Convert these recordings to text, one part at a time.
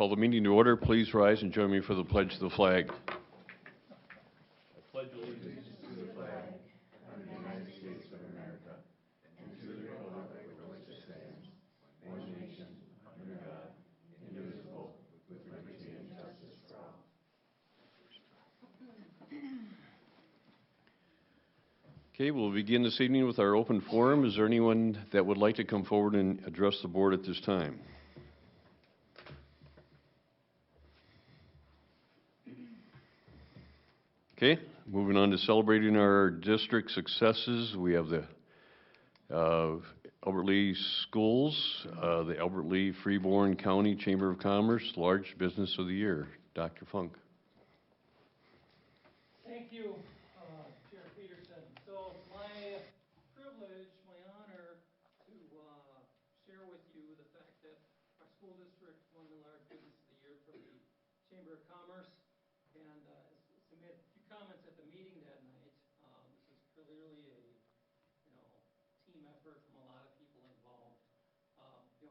call the meeting to order. Please rise and join me for the pledge to the flag. I pledge allegiance to the flag of the United States of America and to the republic for which it stands, one nation, under God, indivisible, with liberty and justice for all. Okay, we'll begin this evening with our open forum. Is there anyone that would like to come forward and address the board at this time? Okay, moving on to celebrating our district successes. We have the Albert Lea Schools, the Albert Lea Freeborn County Chamber of Commerce Large Business of the Year. Dr. Funk. Thank you, Chair Peterson. So it's my privilege, my honor to share with you the fact that our school district won the Large Business of the Year from the Chamber of Commerce, and submit a few comments at the meeting that night. This is clearly a team effort from a lot of people involved.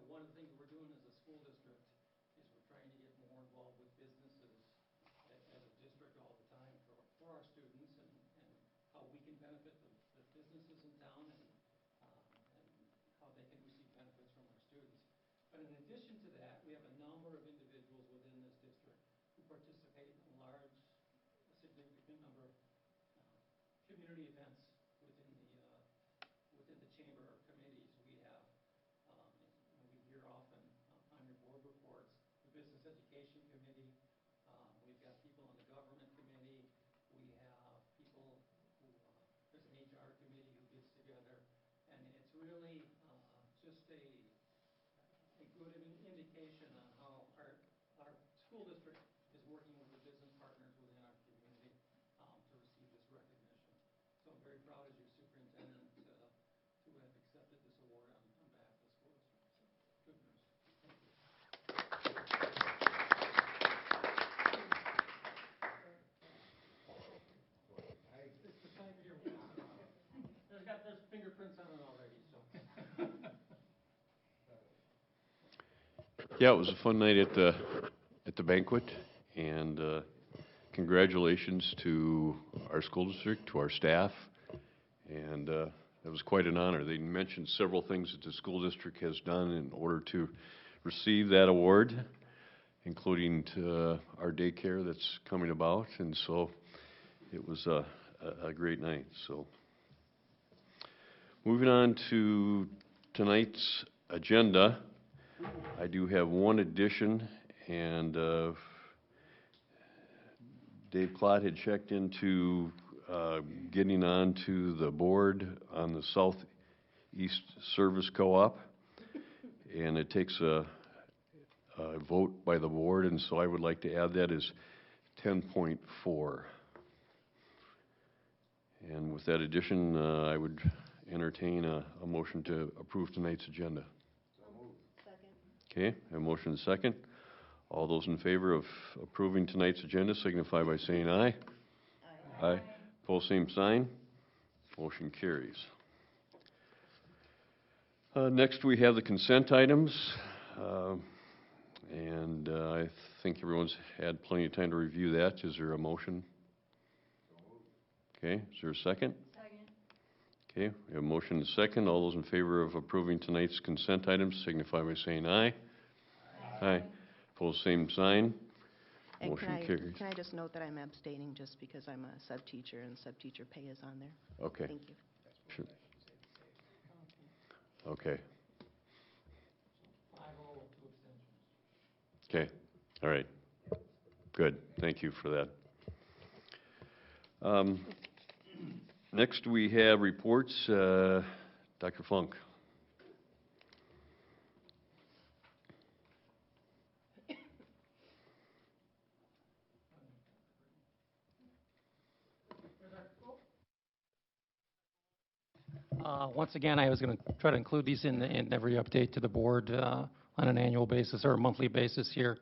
One of the things we're doing as a school district is we're trying to get more involved with businesses as a district all the time for our students, and how we can benefit the businesses in town, and how they can receive benefits from our students. But in addition to that, we have a number of individuals within this district who participate in a significant number of community events within the chamber or committees. We have, we hear often on your board reports, the Business Education Committee. We've got people on the Government Committee. We have people who, there's an HR committee who gets together. And it's really just a good indication on how our school district is working with the business partners within our community to receive this recognition. So I'm very proud as your superintendent to have accepted this award on behalf of the school district. So good news. Thank you. It's the time of year. There's fingerprints on it already. So. Yeah, it was a fun night at the banquet, and congratulations to our school district, to our staff, and it was quite an honor. They mentioned several things that the school district has done in order to receive that award, including our daycare that's coming about, and so it was a great night. So, moving on to tonight's agenda, I do have one addition, and Dave Klott had checked into getting on to the board on the Southeast Service Co-op, and it takes a vote by the board, and so I would like to add that as 10.4. And with that addition, I would entertain a motion to approve tonight's agenda. Okay, a motion second. All those in favor of approving tonight's agenda signify by saying aye. Aye. Aye. Pose same sign. Motion carries. Next we have the consent items. And I think everyone's had plenty of time to review that. Is there a motion? Okay, is there a second? Second. Okay, we have a motion and a second. All those in favor of approving tonight's consent items signify by saying aye. Aye. Aye. Pose same sign. And motion carries. Can I just note that I'm abstaining just because I'm a sub-teacher and sub-teacher pay is on there? Okay. Thank you. Sure. Okay. 5-0 with 2 abstentions. Okay. All right. Good. Thank you for that. Next we have reports. Dr. Funk. Once again, I was going to try to include these in every update to the board on an annual basis or a monthly basis here.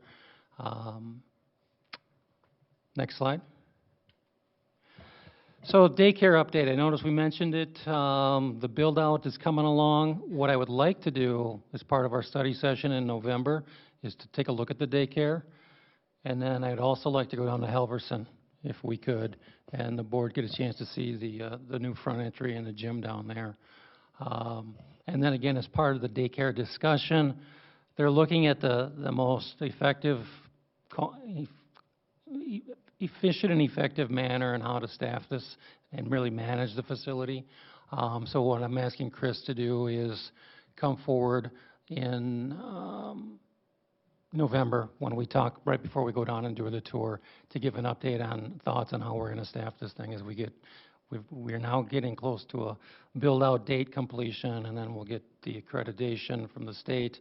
Next slide. So daycare update, I noticed we mentioned it. The build out is coming along. What I would like to do as part of our study session in November is to take a look at the daycare. And then I'd also like to go down to Halverson if we could, and the board get a chance to see the new front entry and the gym down there. And then again, as part of the daycare discussion, they're looking at the most effective, efficient and effective manner and how to staff this and really manage the facility. So what I'm asking Chris to do is come forward in November, when we talk, right before we go down and do the tour, to give an update on thoughts on how we're going to staff this thing as we're now getting close to a build-out date completion, and then we'll get the accreditation from the state,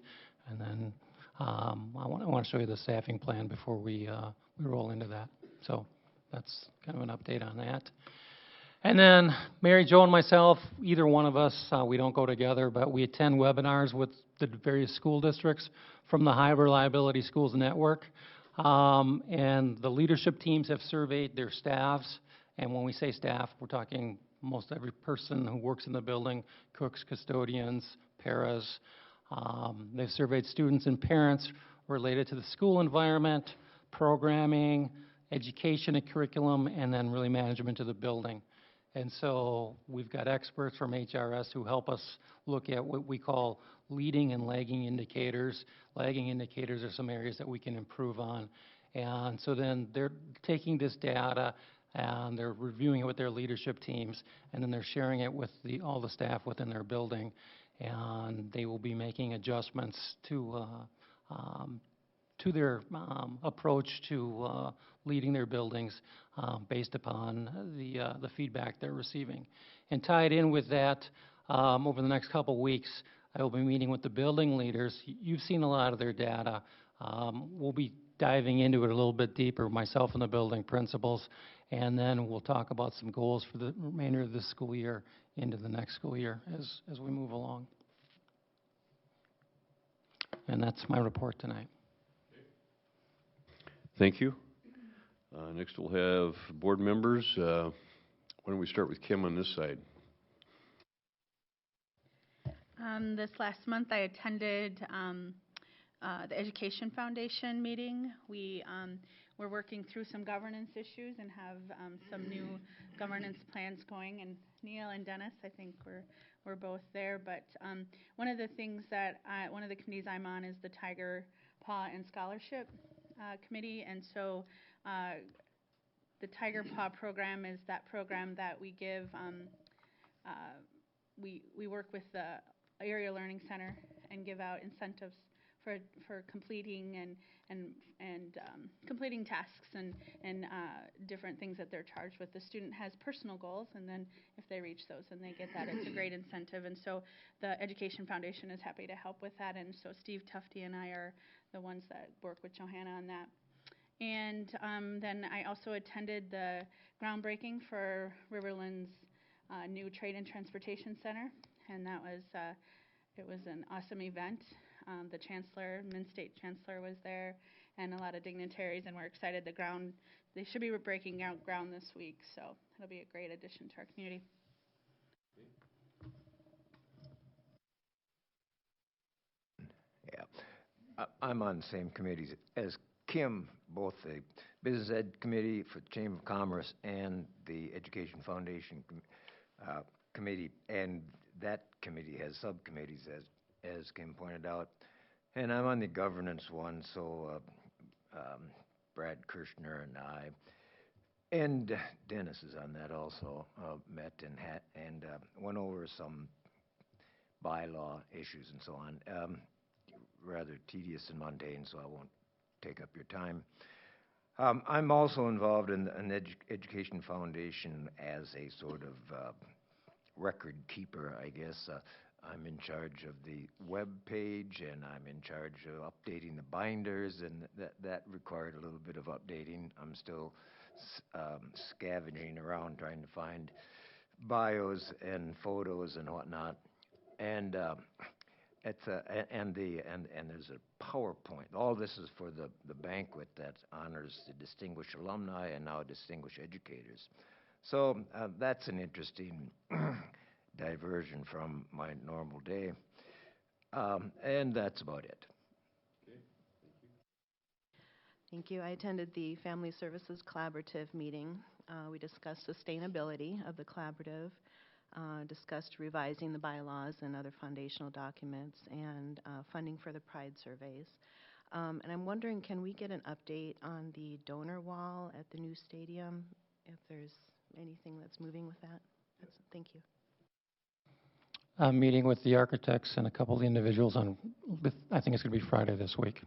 and then I want to show you the staffing plan before we roll into that. So that's kind of an update on that. And then Mary Jo and myself, either one of us, we don't go together, but we attend webinars with the various school districts from the High Reliability Schools Network. And the leadership teams have surveyed their staffs. And when we say staff, we're talking most every person who works in the building, cooks, custodians, paras. They've surveyed students and parents related to the school environment, programming, education and curriculum, and then really management of the building. And so we've got experts from HRS who help us look at what we call leading and lagging indicators. Lagging indicators are some areas that we can improve on. And so then they're taking this data and they're reviewing it with their leadership teams, and then they're sharing it with all the staff within their building. And they will be making adjustments to their approach to leading their buildings based upon the feedback they're receiving. And tied in with that, over the next couple weeks, I will be meeting with the building leaders. You've seen a lot of their data. We'll be diving into it a little bit deeper, myself and the building principals, and then we'll talk about some goals for the remainder of this school year into the next school year as we move along. And that's my report tonight. Thank you. Next we'll have board members. Why don't we start with Kim on this side? This last month I attended the Education Foundation meeting. We're working through some governance issues and have some new governance plans going. And Neil and Dennis, I think we're both there. But one of the things that one of the committees I'm on is the Tiger Paw and Scholarship Committee. And so the Tiger Paw program is that program that we give. We work with the Area Learning Center and give out incentives for completing and completing tasks and different things that they're charged with. The student has personal goals, and then if they reach those and they get that, it's a great incentive. And so the Education Foundation is happy to help with that. And so Steve Tufte and I are the ones that work with Johanna on that. And then I also attended the groundbreaking for Riverland's new Trade and Transportation Center, and that was it was an awesome event. The chancellor, Min-State chancellor, was there, and a lot of dignitaries, and we're excited. They should be breaking out ground this week, so it'll be a great addition to our community. Yeah, I'm on the same committees as Kim, both the Business Ed Committee for the Chamber of Commerce and the Education Foundation Committee, and that committee has subcommittees, as Kim pointed out. And I'm on the governance one, so Brad Kirshner and I, and Dennis is on that also, met and went over some bylaw issues and so on. Rather tedious and mundane, so I won't take up your time. I'm also involved in an Education Foundation as a sort of record keeper, I guess. I'm in charge of the web page, and I'm in charge of updating the binders, and that required a little bit of updating. I'm still scavenging around trying to find bios and photos and whatnot. And and there's a PowerPoint. All this is for the banquet that honors the distinguished alumni and now distinguished educators. So that's an interesting diversion from my normal day. And that's about it. Okay, Thank you. I attended the Family Services Collaborative meeting. We discussed sustainability of the collaborative, discussed revising the bylaws and other foundational documents, and funding for the Pride surveys. And I'm wondering, can we get an update on the donor wall at the new stadium, if there's anything that's moving with that? Thank you. I'm meeting with the architects and a couple of the individuals I think it's going to be Friday this week.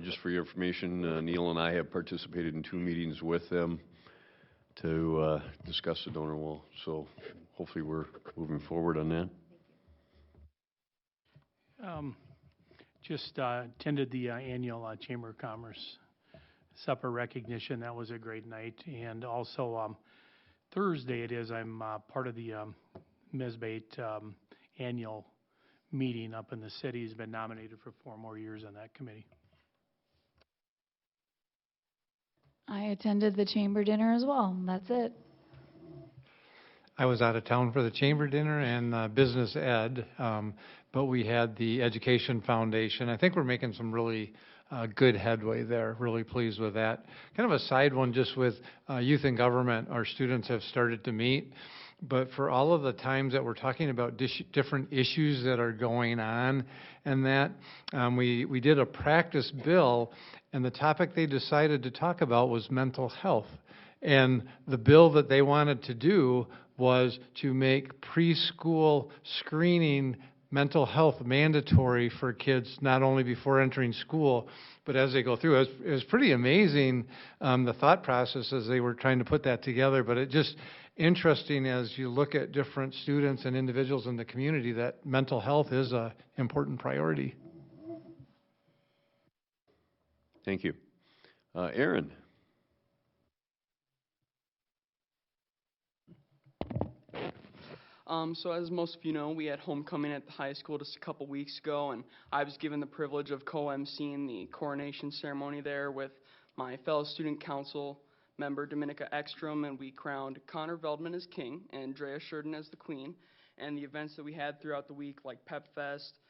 Just for your information, Neil and I have participated in 2 meetings with them to discuss the donor wall. So hopefully we're moving forward on that. Just attended the annual Chamber of Commerce supper recognition. That was a great night. And also Thursday it is, I'm part of the Mesbate annual meeting up in the city. Has been nominated for 4 more years on that committee. I attended the chamber dinner as well. That's it. I was out of town for the chamber dinner and business ed, but we had the Education Foundation. I think we're making some really good headway there. Really pleased with that. Kind of a side one, just with youth and government, our students have started to meet. But for all of the times that we're talking about different issues that are going on, and that we did a practice bill, and the topic they decided to talk about was mental health. And the bill that they wanted to do was to make preschool screening mental health mandatory for kids, not only before entering school, but as they go through. It was pretty amazing, the thought process as they were trying to put that together, but it just interesting as you look at different students and individuals in the community that mental health is an important priority. Thank you. Aaron. So as most of you know, we had homecoming at the high school just a couple weeks ago, and I was given the privilege of co-emceeing the coronation ceremony there with my fellow student council member Dominica Ekstrom, and we crowned Connor Veldman as king and Drea Sheridan as the queen. And the events that we had throughout the week, like Pep Fest,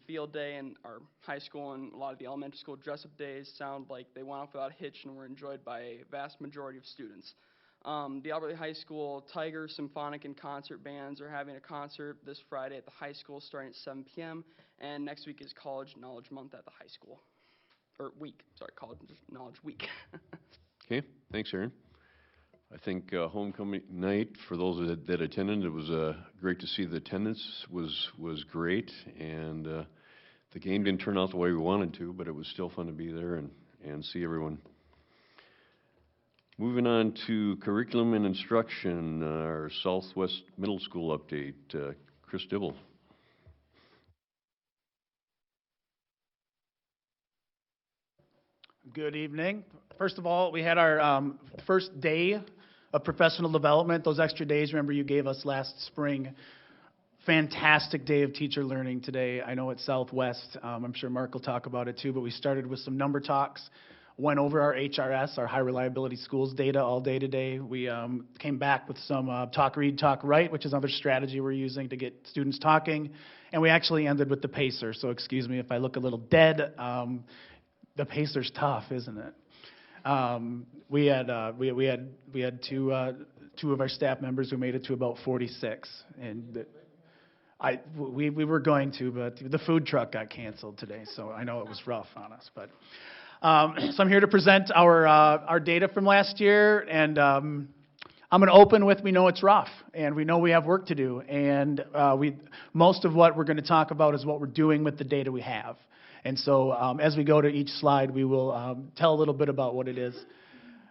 Field Day, and our high school and a lot of the elementary school dress-up days sound like they went off without a hitch and were enjoyed by a vast majority of students. The Alberta High School Tiger Symphonic and Concert Bands are having a concert this Friday at the high school starting at 7 p.m. And next week is College Knowledge Month at the high school. College Knowledge Week. Okay, thanks, Aaron. I think homecoming night, for those that attended, it was great to see the attendance was great, and the game didn't turn out the way we wanted to, but it was still fun to be there and see everyone. Moving on to curriculum and instruction, our Southwest Middle School update. Chris Dibble. Good evening. First of all, we had our first day of professional development. Those extra days, remember, you gave us last spring. Fantastic day of teacher learning today. I know at Southwest, I'm sure Mark will talk about it too, but we started with some number talks. Went over our HRS, our high reliability schools data all day today. We came back with some talk, read, talk, write, which is another strategy we're using to get students talking. And we actually ended with the pacer. So excuse me if I look a little dead. The pacer's tough, isn't it? We had two of our staff members who made it to about 46, and we were going to, but the food truck got canceled today, so I know it was rough on us. But so I'm here to present our data from last year, and I'm going to open with we know it's rough, and we know we have work to do, and most of what we're going to talk about is what we're doing with the data we have. And so as we go to each slide, we will tell a little bit about what it is.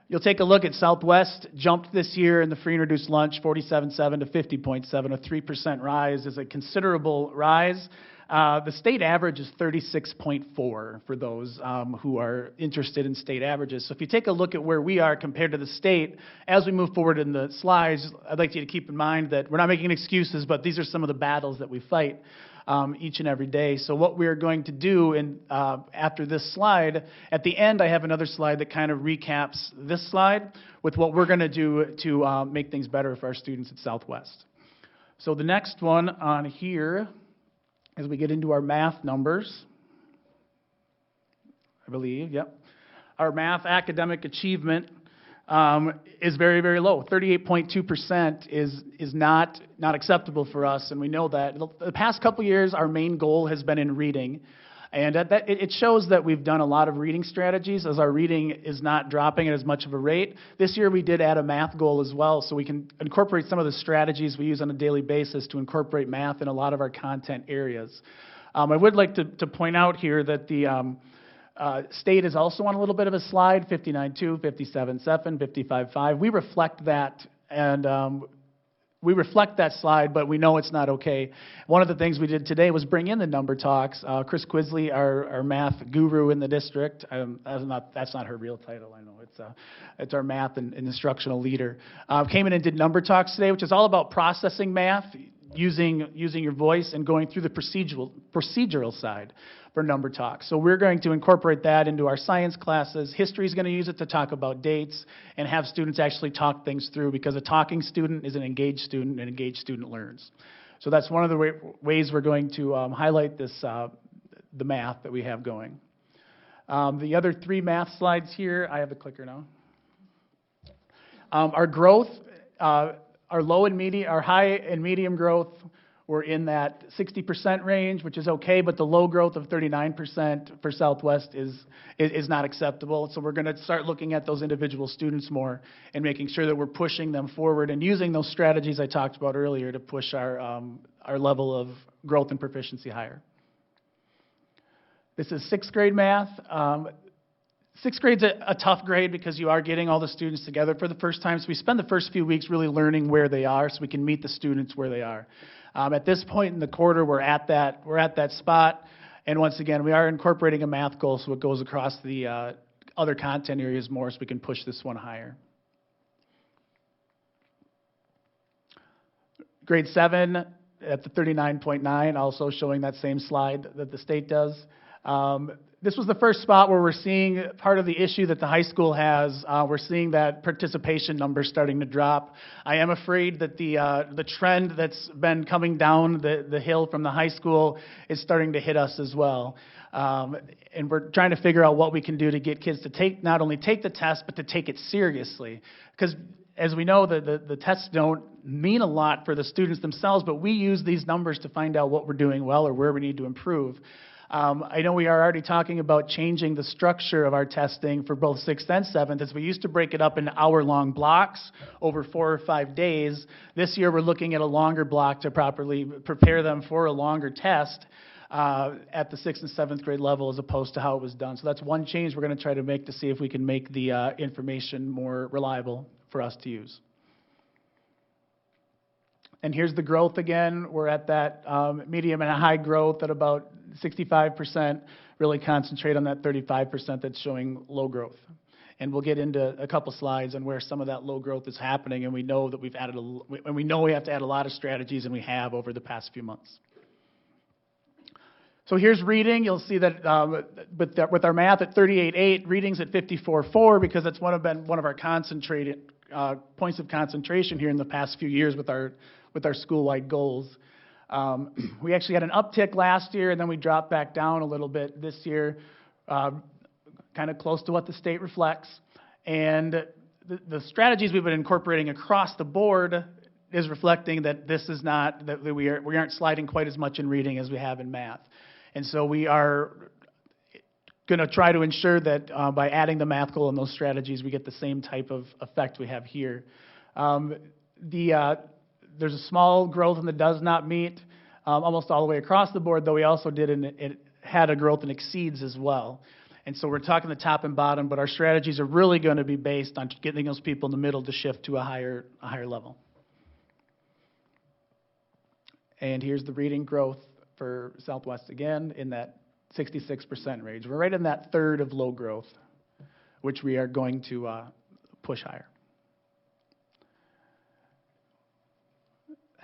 You'll take a look at Southwest, jumped this year in the free and reduced lunch, 47.7 to 50.7, a 3% rise is a considerable rise. The state average is 36.4 for those who are interested in state averages. So if you take a look at where we are compared to the state, as we move forward in the slides, I'd like you to keep in mind that we're not making excuses, but these are some of the battles that we fight each and every day. So what we're going to do after this slide, at the end I have another slide that kind of recaps this slide with what we're going to do to make things better for our students at Southwest. So the next one on here, as we get into our math numbers, I believe, yep. Our math academic achievement is very, very low. 38.2% is not acceptable for us, and we know that. The past couple years, our main goal has been in reading, and it shows that we've done a lot of reading strategies as our reading is not dropping at as much of a rate. This year, we did add a math goal as well, so we can incorporate some of the strategies we use on a daily basis to incorporate math in a lot of our content areas. I would like to point out here that the state is also on a little bit of a slide, 59.2, 57.7, 55.5. We reflect that, and we reflect that slide, but we know it's not okay. One of the things we did today was bring in the number talks. Chris Quisley, our math guru in the district, that's not her real title, I know. It's our math and instructional leader. Came in and did number talks today, which is all about processing math, using your voice and going through the procedural side for number talks. So we're going to incorporate that into our science classes. History is going to use it to talk about dates and have students actually talk things through, because a talking student is an engaged student, and an engaged student learns. So that's one of the ways we're going to highlight this, the math that we have going. The other three math slides here, I have the clicker now. Our growth, our low and medium, our high and medium growth, we're in that 60% range, which is okay, but the low growth of 39% for Southwest is not acceptable. So we're going to start looking at those individual students more and making sure that we're pushing them forward and using those strategies I talked about earlier to push our level of growth and proficiency higher. This is sixth grade math. Sixth grade's a tough grade because you are getting all the students together for the first time. So we spend the first few weeks really learning where they are so we can meet the students where they are. At this point in the quarter, we're at that spot. And once again, we are incorporating a math goal so it goes across the other content areas more so we can push this one higher. Grade 7 at the 39.9, also showing that same slide that the state does. This was the first spot where we're seeing part of the issue that the high school has. We're seeing that participation number starting to drop. I am afraid that the trend that's been coming down the hill from the high school is starting to hit us as well. And we're trying to figure out what we can do to get kids to not only take the test, but to take it seriously. Because as we know, the tests don't mean a lot for the students themselves, but we use these numbers to find out what we're doing well or where we need to improve. I know we are already talking about changing the structure of our testing for both 6th and 7th, as we used to break it up into hour-long blocks over 4 or 5 days. This year we're looking at a longer block to properly prepare them for a longer test at the 6th and 7th grade level as opposed to how it was done. So that's one change we're going to try to make to see if we can make the information more reliable for us to use. And here's the growth again. We're at that medium and a high growth at about 65%. Really concentrate on that 35% that's showing low growth. And we'll get into a couple slides on where some of that low growth is happening, and we know that we've added and we know we have to add a lot of strategies, and we have over the past few months. So here's reading. You'll see that with our math at 38.8, reading's at 54.4 because that's one of our concentrated points of concentration here in the past few years with our school-wide goals. We actually had an uptick last year, and then we dropped back down a little bit this year, kind of close to what the state reflects. And the strategies we've been incorporating across the board is reflecting that this is not, that we aren't sliding quite as much in reading as we have in math. And so we are going to try to ensure that by adding the math goal and those strategies, we get the same type of effect we have here. There's a small growth in the does not meet almost all the way across the board, though we also it had a growth in exceeds as well. And so we're talking the top and bottom, but our strategies are really going to be based on getting those people in the middle to shift to a higher level. And here's the reading growth for Southwest again in that 66% range. We're right in that third of low growth, which we are going to push higher.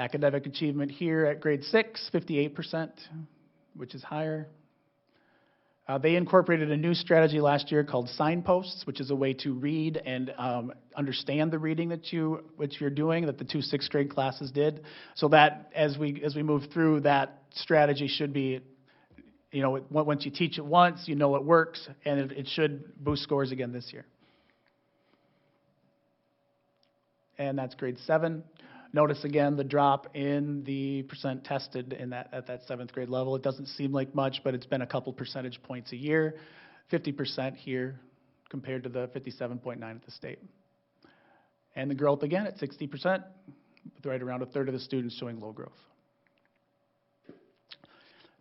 Academic achievement here at grade 6, 58%, which is higher. They incorporated a new strategy last year called signposts, which is a way to read and understand the reading that you're doing, that the 2 6th grade classes did. So that as we move through, that strategy should be once you teach it once, you know it works, and it should boost scores again this year. And that's grade 7. Notice again the drop in the percent tested at that 7th grade level. It doesn't seem like much, but it's been a couple percentage points a year. 50% here compared to the 57.9 at the state. And the growth again at 60%, with right around a third of the students showing low growth.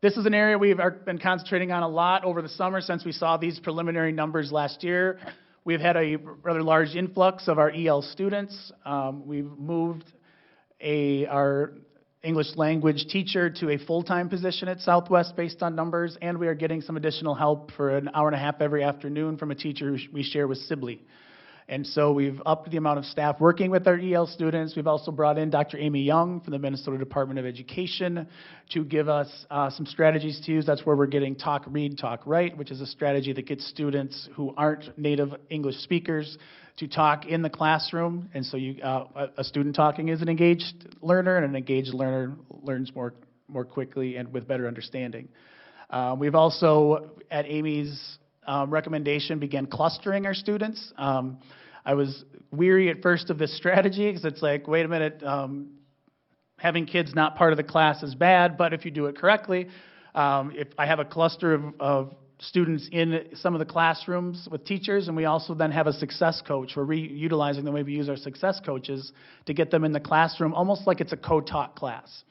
This is an area we've been concentrating on a lot over the summer since we saw these preliminary numbers last year. We've had a rather large influx of our EL students. We've moved our English language teacher to a full-time position at Southwest based on numbers, and we are getting some additional help for an hour and a half every afternoon from a teacher who we share with Sibley. And so we've upped the amount of staff working with our EL students. We've also brought in Dr. Amy Young from the Minnesota Department of Education to give us some strategies to use. That's where we're getting Talk, Read, Talk, Write, which is a strategy that gets students who aren't native English speakers to talk in the classroom. And so a student talking is an engaged learner, and an engaged learner learns more quickly and with better understanding. We've also, at Amy's recommendation, began clustering our students. I was weary at first of this strategy because it's like, wait a minute, having kids not part of the class is bad, but if you do it correctly, if I have a cluster of students in some of the classrooms with teachers, and we also then have a success coach. We're reutilizing the way we use our success coaches to get them in the classroom, almost like it's a co-taught class.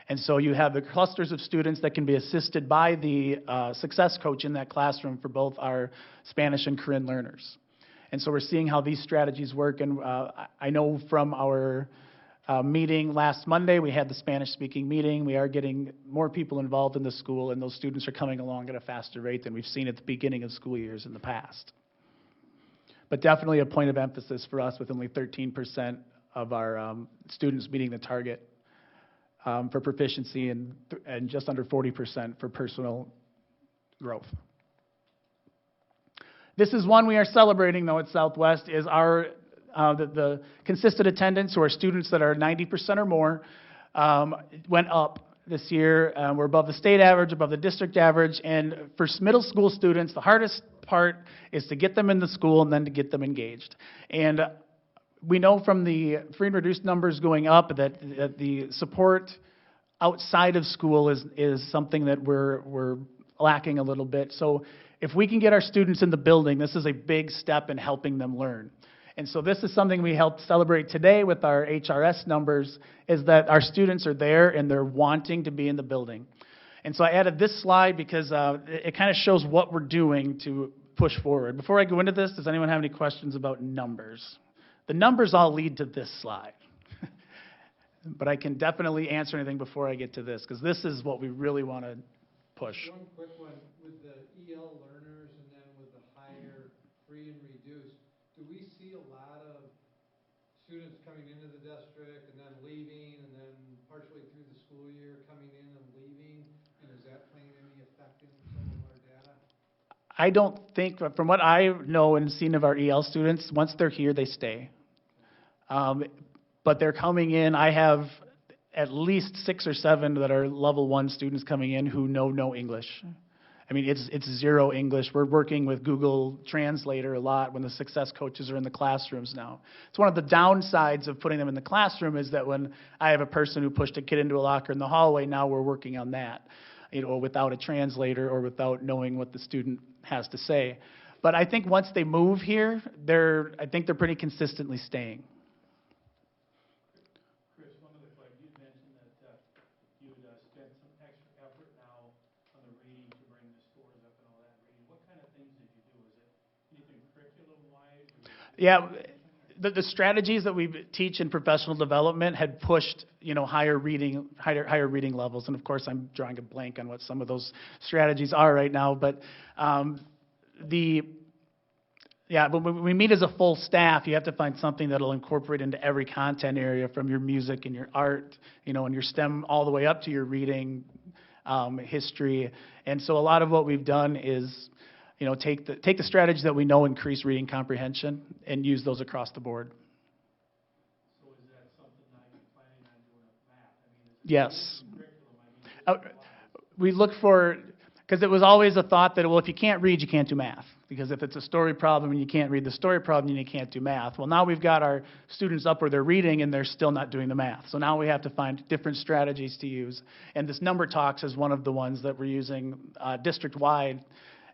And so you have the clusters of students that can be assisted by the success coach in that classroom for both our Spanish and Korean learners. And so we're seeing how these strategies work. And I know from our meeting last Monday, we had the Spanish-speaking meeting. We are getting more people involved in the school, and those students are coming along at a faster rate than we've seen at the beginning of school years in the past. But definitely a point of emphasis for us, with only 13% of our students meeting the target for proficiency and just under 40% for personal growth. This is one we are celebrating, though, at Southwest, is the consistent attendance, or students that are 90% or more, went up this year. We're above the state average, above the district average, and for middle school students, the hardest part is to get them in the school and then to get them engaged. And we know from the free and reduced numbers going up that the support outside of school is something that we're lacking a little bit. So if we can get our students in the building, this is a big step in helping them learn. And so this is something we helped celebrate today with our HRS numbers, is that our students are there and they're wanting to be in the building. And so I added this slide because it kind of shows what we're doing to push forward. Before I go into this, does anyone have any questions about numbers? The numbers all lead to this slide. But I can definitely answer anything before I get to this, because this is what we really want to push. One quick one, with the EL learners and then with the higher free and reduced, do we see a lot of students coming into the district and then leaving, and then partially through the school year coming in and leaving? And is that playing any effect in some of our data? I don't think, from what I know and seen of our EL students, once they're here, they stay. But they're coming in. I have at least 6 or 7 that are level 1 students coming in who know no English. I mean, it's zero English. We're working with Google Translator a lot when the success coaches are in the classrooms now. It's one of the downsides of putting them in the classroom, is that when I have a person who pushed a kid into a locker in the hallway, now we're working on that, without a translator or without knowing what the student has to say. But I think once they move here, I think they're pretty consistently staying. Yeah, the strategies that we teach in professional development had pushed, higher reading levels. And of course, I'm drawing a blank on what some of those strategies are right now. But when we meet as a full staff, you have to find something that'll incorporate into every content area, from your music and your art, and your STEM all the way up to your reading, history. And so a lot of what we've done is, take the strategies that we know increase reading comprehension and use those across the board. So is that something that you're planning on doing with math? Yes. We look for Because it was always a thought that, well, if you can't read, you can't do math. Because if it's a story problem and you can't read the story problem, then you can't do math. Well, now we've got our students up where they're reading and they're still not doing the math. So now we have to find different strategies to use. And this number talks is one of the ones that we're using district-wide.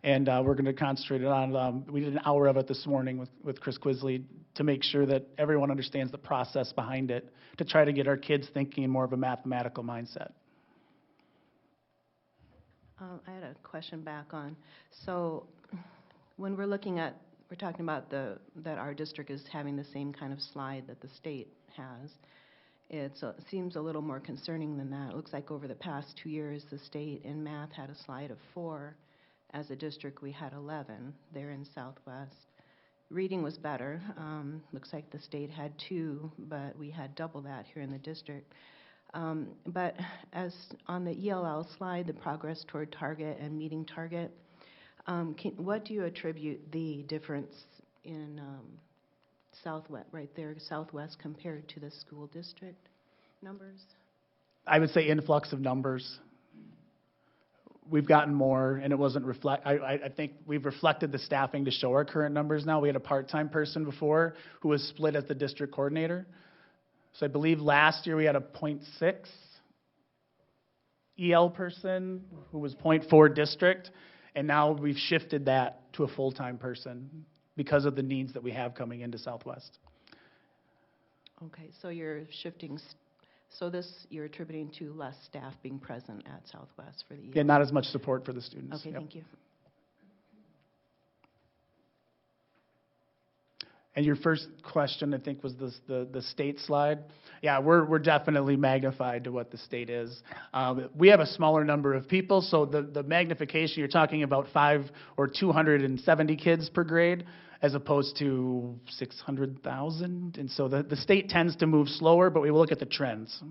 And we're going to concentrate it on, we did an hour of it this morning with Chris Quisley to make sure that everyone understands the process behind it, to try to get our kids thinking in more of a mathematical mindset. I had a question back on, so when we're talking about that our district is having the same kind of slide that the state has, it seems a little more concerning than that. It looks like over the past 2 years, the state in math had a slide of 4. As a district, we had 11 there in Southwest. Reading was better. Looks like the state had 2, but we had double that here in the district. But as on the ELL slide, the progress toward target and meeting target, what do you attribute the difference in Southwest, right there, Southwest compared to the school district numbers? I would say influx of numbers. We've gotten more, and it wasn't I think we've reflected the staffing to show our current numbers now. We had a part-time person before who was split as the district coordinator. So I believe last year we had a 0.6 EL person who was 0.4 district, and now we've shifted that to a full-time person because of the needs that we have coming into Southwest. Okay, so you're shifting, so this you're attributing to less staff being present at Southwest for the EL? Yeah, not as much support for the students. Okay, Yep. thank you. And your first question, I think, was the state slide. Yeah, we're definitely magnified to what the state is. We have a smaller number of people, so the magnification, you're talking about 5 or 270 kids per grade, as opposed to 600,000. And so the state tends to move slower, but we look at the trends.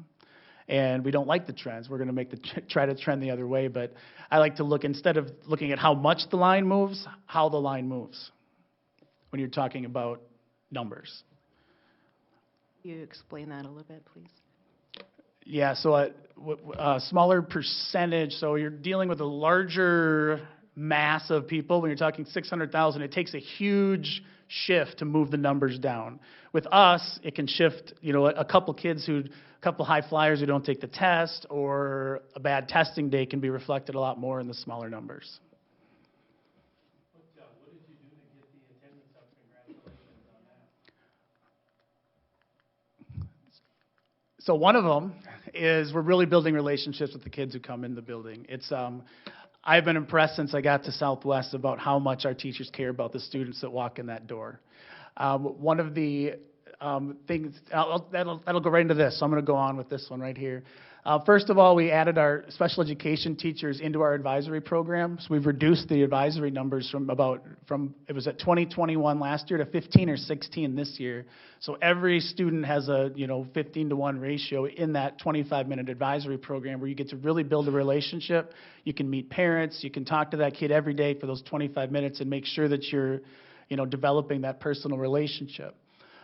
And we don't like the trends. We're going to make try to trend the other way. But I like to look, instead of looking at how much the line moves, how the line moves when you're talking about numbers. Can you explain that a little bit, please? Yeah, so a smaller percentage, so you're dealing with a larger mass of people. When you're talking 600,000, it takes a huge shift to move the numbers down. With us, it can shift, a couple kids a couple high flyers who don't take the test, or a bad testing day can be reflected a lot more in the smaller numbers. What did you do to get the attendance up? Congratulations on that. So one of them is we're really building relationships with the kids who come in the building. I've been impressed since I got to Southwest about how much our teachers care about the students that walk in that door. One of the things, that'll go right into this, so I'm going to go on with this one right here. First of all, we added our special education teachers into our advisory program. So we've reduced the advisory numbers from it was at 2021 last year to 15 or 16 this year. So every student has a 15-to-1 ratio in that 25-minute advisory program where you get to really build a relationship. You can meet parents. You can talk to that kid every day for those 25 minutes and make sure that you're developing that personal relationship.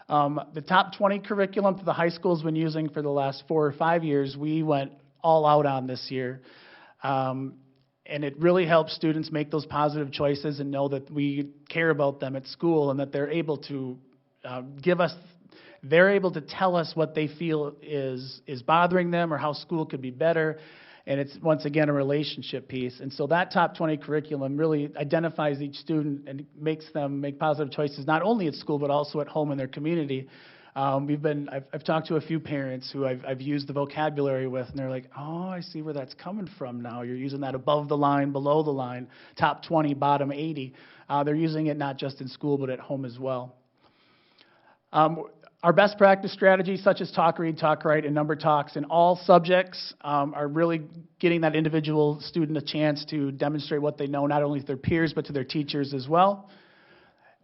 The top 20 curriculum that the high school's been using for the last 4 or 5 years, we went all out on this year. And it really helps students make those positive choices and know that we care about them at school and that they're able to they're able to tell us what they feel is bothering them or how school could be better. And it's, once again, a relationship piece. And so that top 20 curriculum really identifies each student and makes them make positive choices, not only at school, but also at home in their community. I've talked to a few parents who I've used the vocabulary with, and they're like, oh, I see where that's coming from now. You're using that above the line, below the line, top 20, bottom 80. They're using it not just in school, but at home as well. Our best practice strategies, such as talk, read, talk, write, and number talks in all subjects, are really getting that individual student a chance to demonstrate what they know, not only to their peers, but to their teachers as well.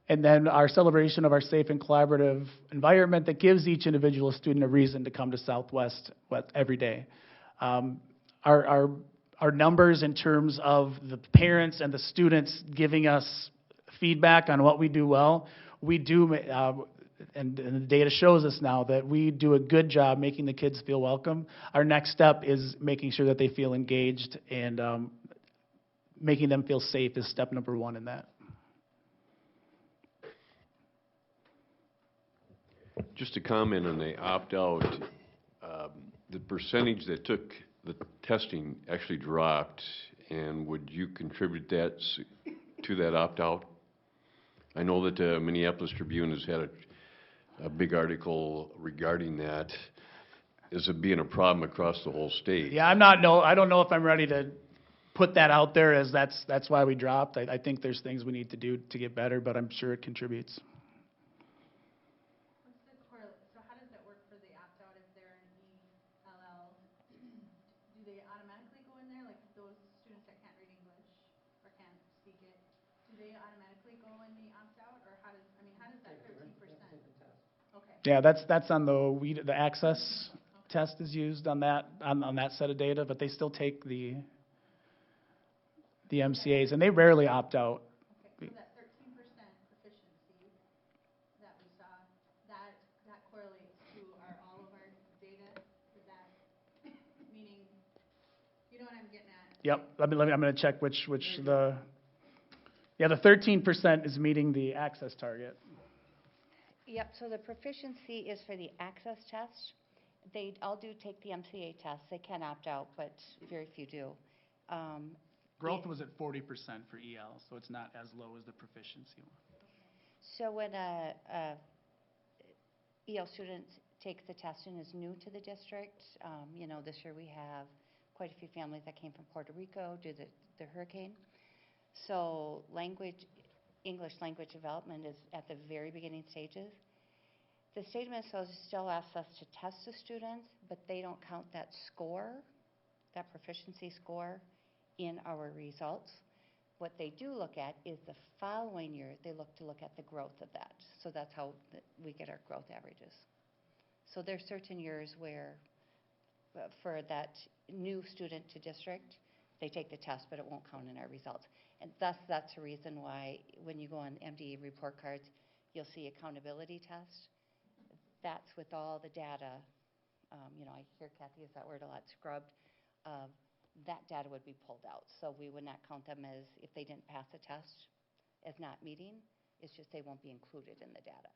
And then our celebration of our safe and collaborative environment that gives each individual student a reason to come to Southwest every day. Our numbers in terms of the parents and the students giving us feedback on what we do well, we do, and the data shows us now that we do a good job making the kids feel welcome. Our next step is making sure that they feel engaged and making them feel safe is step number one in that. Just to comment on the opt-out, the percentage that took the testing actually dropped, and would you contribute that to that opt-out? I know that the Minneapolis Tribune has had a big article regarding that. Is it being a problem across the whole state? Yeah, I don't know if I'm ready to put that out there as that's why we dropped. I think there's things we need to do to get better, but I'm sure it contributes. What's the correlate, so how does that work for the opt-out if they're an ELL? Do they automatically go in there, like those students that can't read English or can't speak it? Do they automatically go in the opt-out, or how does that 13%? Okay. Yeah, that's on the access test is used on that set of data, but they still take the MCAs, and they rarely opt out. Okay, so that 13% proficiency that we saw, that correlates to all of our data? Is that, meaning, you know what I'm getting at? Yep, I'm gonna check which the 13% is meeting the access target. Yep, so the proficiency is for the access test. They all do take the MCA test. They can opt out, but very few do. Growth was at 40% for EL, so it's not as low as the proficiency one. So when a EL student takes the test and is new to the district, this year we have quite a few families that came from Puerto Rico due to the hurricane. So English language development is at the very beginning stages. The state of Minnesota still asks us to test the students, but they don't count that score, that proficiency score, in our results. What they do look at is the following year, they look at the growth of that. So that's how we get our growth averages. So there's certain years where, for that new student to district, they take the test, but it won't count in our results. And that's the reason why when you go on MDE report cards, you'll see accountability test. That's with all the data. I hear Kathy use that word a lot, scrubbed. That data would be pulled out. So we would not count them as, if they didn't pass a test, as not meeting. It's just they won't be included in the data.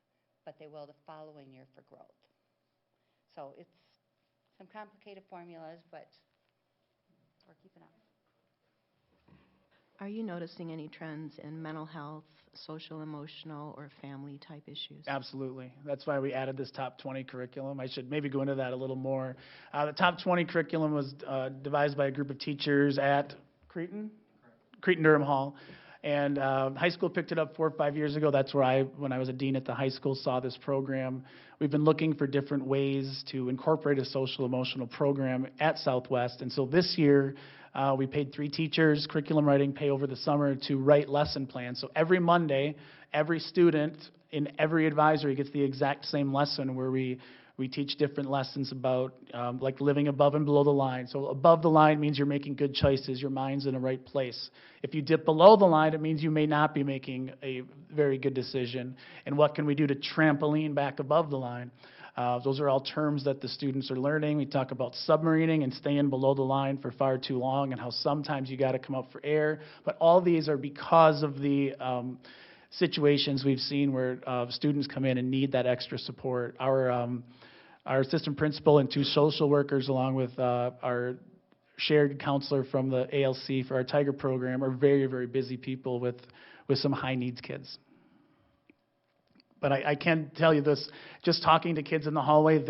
But they will the following year for growth. So it's some complicated formulas, but we're keeping up. Are you noticing any trends in mental health, social, emotional, or family type issues? Absolutely. That's why we added this top 20 curriculum. I should maybe go into that a little more. The top 20 curriculum was devised by a group of teachers at Cretin-Durham Hall. And high school picked it up 4 or 5 years ago. That's where when I was a dean at the high school, saw this program. We've been looking for different ways to incorporate a social emotional program at Southwest. And so this year, we paid 3 teachers, curriculum writing pay over the summer, to write lesson plans. So every Monday, every student in every advisory gets the exact same lesson where we teach different lessons about like living above and below the line. So above the line means you're making good choices, your mind's in the right place. If you dip below the line, it means you may not be making a very good decision. And what can we do to trampoline back above the line? Those are all terms that the students are learning. We talk about submarining and staying below the line for far too long, and how sometimes you got to come up for air. But all these are because of the situations we've seen where students come in and need that extra support. Our assistant principal and 2 social workers, along with our shared counselor from the ALC for our Tiger program, are very, very busy people with some high needs kids. But I can tell you this, just talking to kids in the hallway,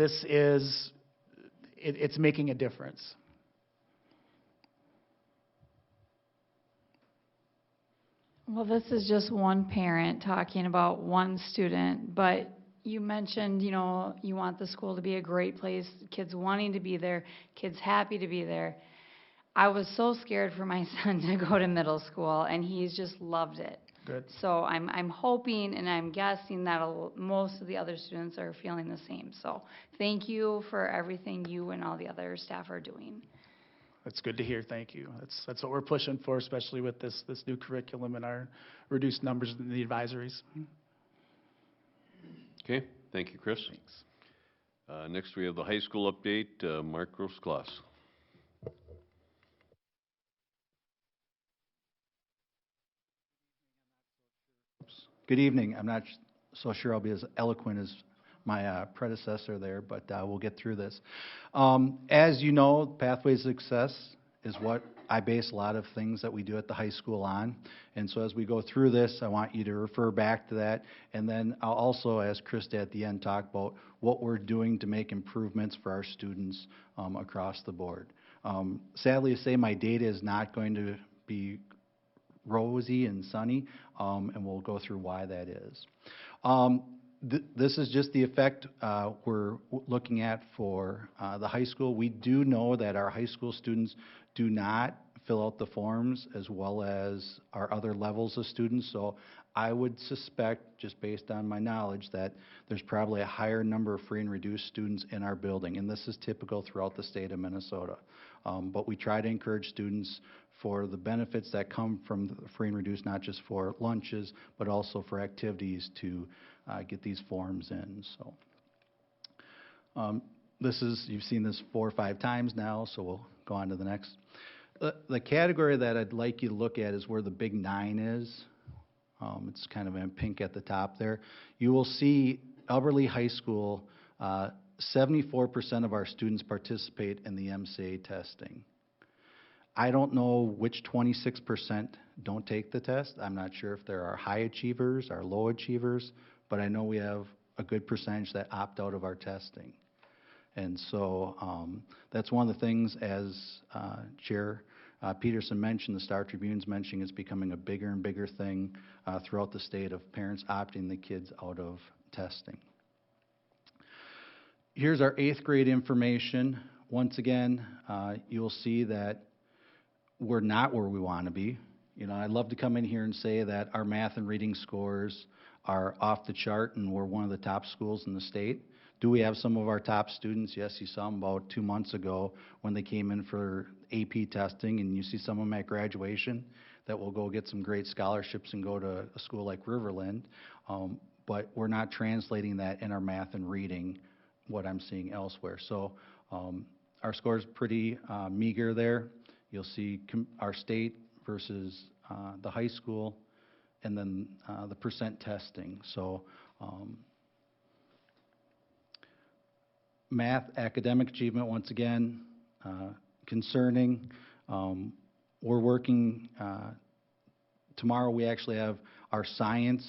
it's making a difference. Well, this is just one parent talking about one student, but you mentioned, you want the school to be a great place, kids wanting to be there, kids happy to be there. I was so scared for my son to go to middle school, and he's just loved it. Good. So I'm hoping and I'm guessing that most of the other students are feeling the same. So thank you for everything you and all the other staff are doing. That's good to hear. Thank you. That's what we're pushing for, especially with this new curriculum and our reduced numbers in the advisories. Okay, thank you, Chris. Thanks. Next, we have the high school update, Mark Gross-Kloss. Good evening. I'm not so sure I'll be as eloquent as my predecessor there, but we'll get through this. As you know, Pathways to Success is what I base a lot of things that we do at the high school on. And so as we go through this, I want you to refer back to that. And then I'll also, as Krista at the end, talk about what we're doing to make improvements for our students across the board. Sadly to say, my data is not going to be rosy and sunny, and we'll go through why that is. This is just the effect we're looking at for the high school. We do know that our high school students do not fill out the forms as well as our other levels of students, so I would suspect, just based on my knowledge, that there's probably a higher number of free and reduced students in our building, and this is typical throughout the state of Minnesota. But we try to encourage students for the benefits that come from the free and reduced, not just for lunches, but also for activities to get these forms in. So this is, you've seen this 4 or 5 times now, so we'll go on to the next. The category that I'd like you to look at is where the big 9 is. It's kind of in pink at the top there. You will see Elberly High School, 74% of our students participate in the MCA testing. I don't know which 26% don't take the test. I'm not sure if there are high achievers or low achievers, but I know we have a good percentage that opt out of our testing. And so that's one of the things, as Chair Peterson mentioned, the Star Tribune's mentioning, it's becoming a bigger and bigger thing throughout the state of parents opting the kids out of testing. Here's our 8th grade information. Once again, you'll see that we're not where we want to be. You know, I'd love to come in here and say that our math and reading scores are off the chart and we're one of the top schools in the state. Do we have some of our top students? Yes, you saw them about 2 months ago when they came in for AP testing, and you see some of them at graduation that will go get some great scholarships and go to a school like Riverland. But we're not translating that in our math and reading, what I'm seeing elsewhere. So our score is pretty meager there. You'll see our state versus the high school, and then the percent testing. So math academic achievement, once again, concerning. We're working, tomorrow we actually have our science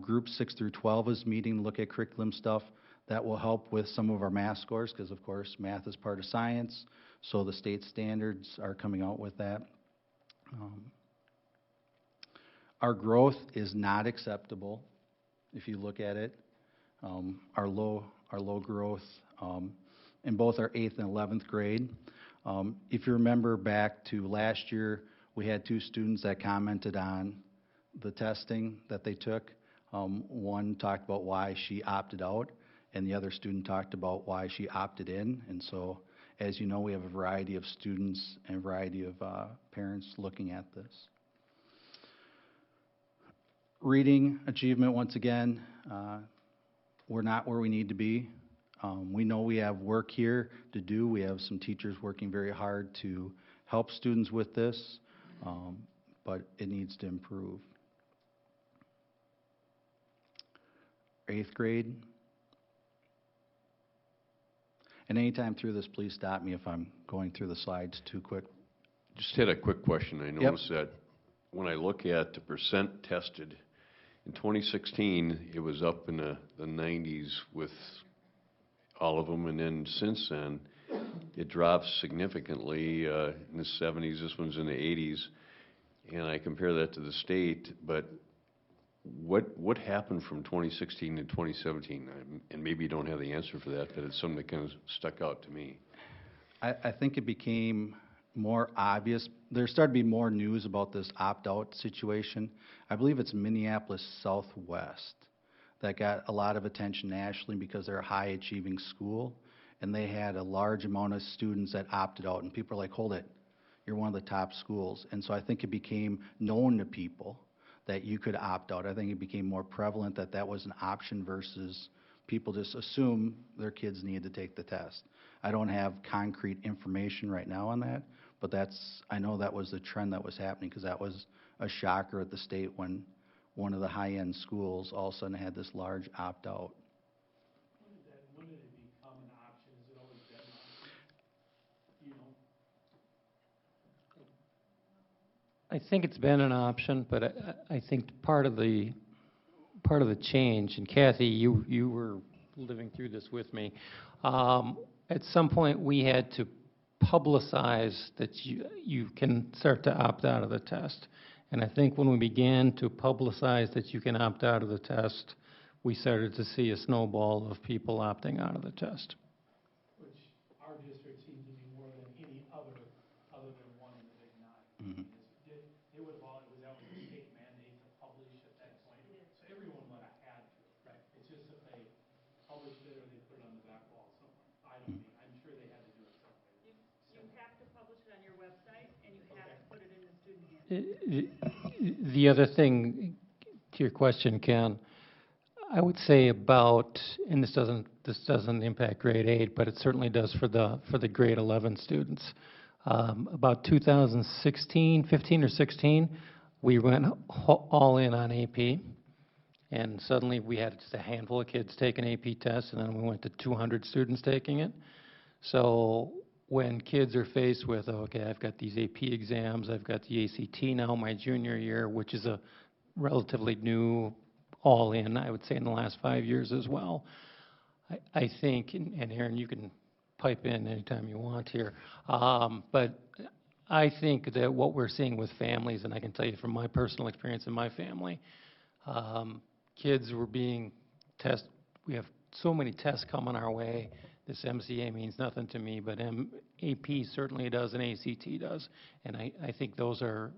group 6 through 12 is meeting to look at curriculum stuff. That will help with some of our math scores, because of course math is part of science, so the state standards are coming out with that. Our growth is not acceptable if you look at it. Our low growth in both our 8th and 11th grade. If you remember back to last year, we had 2 students that commented on the testing that they took. One talked about why she opted out, and the other student talked about why she opted in. And so, as you know, we have a variety of students and a variety of parents looking at this. Reading achievement, once again, we're not where we need to be. We know we have work here to do. We have some teachers working very hard to help students with this, but it needs to improve. 8th grade. And anytime through this, please stop me if I'm going through the slides too quick. Just had a quick question. I noticed that when I look at the percent tested, in 2016, it was up in the 90s with all of them, and then since then, it dropped significantly in the 70s. This one's in the 80s, and I compare that to the state. But what happened from 2016 to 2017? And maybe you don't have the answer for that, but it's something that kind of stuck out to me. I think it became more obvious. There started to be more news about this opt-out situation. I believe it's Minneapolis Southwest that got a lot of attention nationally because they're a high-achieving school, and they had a large amount of students that opted out, and people are like, hold it, you're one of the top schools. And so I think it became known to people that you could opt out. I think it became more prevalent that that was an option versus people just assume their kids need to take the test. I don't have concrete information right now on that, but I know that was the trend that was happening, because that was a shocker at the state when one of the high-end schools all of a sudden had this large opt-out. When did it become an option? Has it always been an option? Do you know? I think it's been an option, but I think part of the change, and Kathy, you were living through this with me. At some point, we had to publicize that you can start to opt out of the test. And I think when we began to publicize that you can opt out of the test, we started to see a snowball of people opting out of the test. Which our district seemed to be more than any other than one in the Big Nine. Mhm. It would have all, that was a state mandate to publish at that point. So everyone would have had to. Right. It's just if they published it or they put it on the back wall somewhere. I don't think, I'm sure they had to do it some way. You have to publish it on your website, and you have to put it in the student handbook. The other thing to your question, Ken, I would say about, and this doesn't impact grade 8, but it certainly does for the grade 11 students. About 2016, 15 or 16, we went all in on AP, and suddenly we had just a handful of kids take an AP test, and then we went to 200 students taking it. So when kids are faced with, okay, I've got these AP exams, I've got the ACT now my junior year, which is a relatively new all-in, I would say, in the last 5 years as well. I think, and Aaron, you can pipe in anytime you want here, but I think that what we're seeing with families, and I can tell you from my personal experience in my family, kids were being tested. We have so many tests coming our way. This MCA means nothing to me, but AP certainly does and ACT does. And I think those are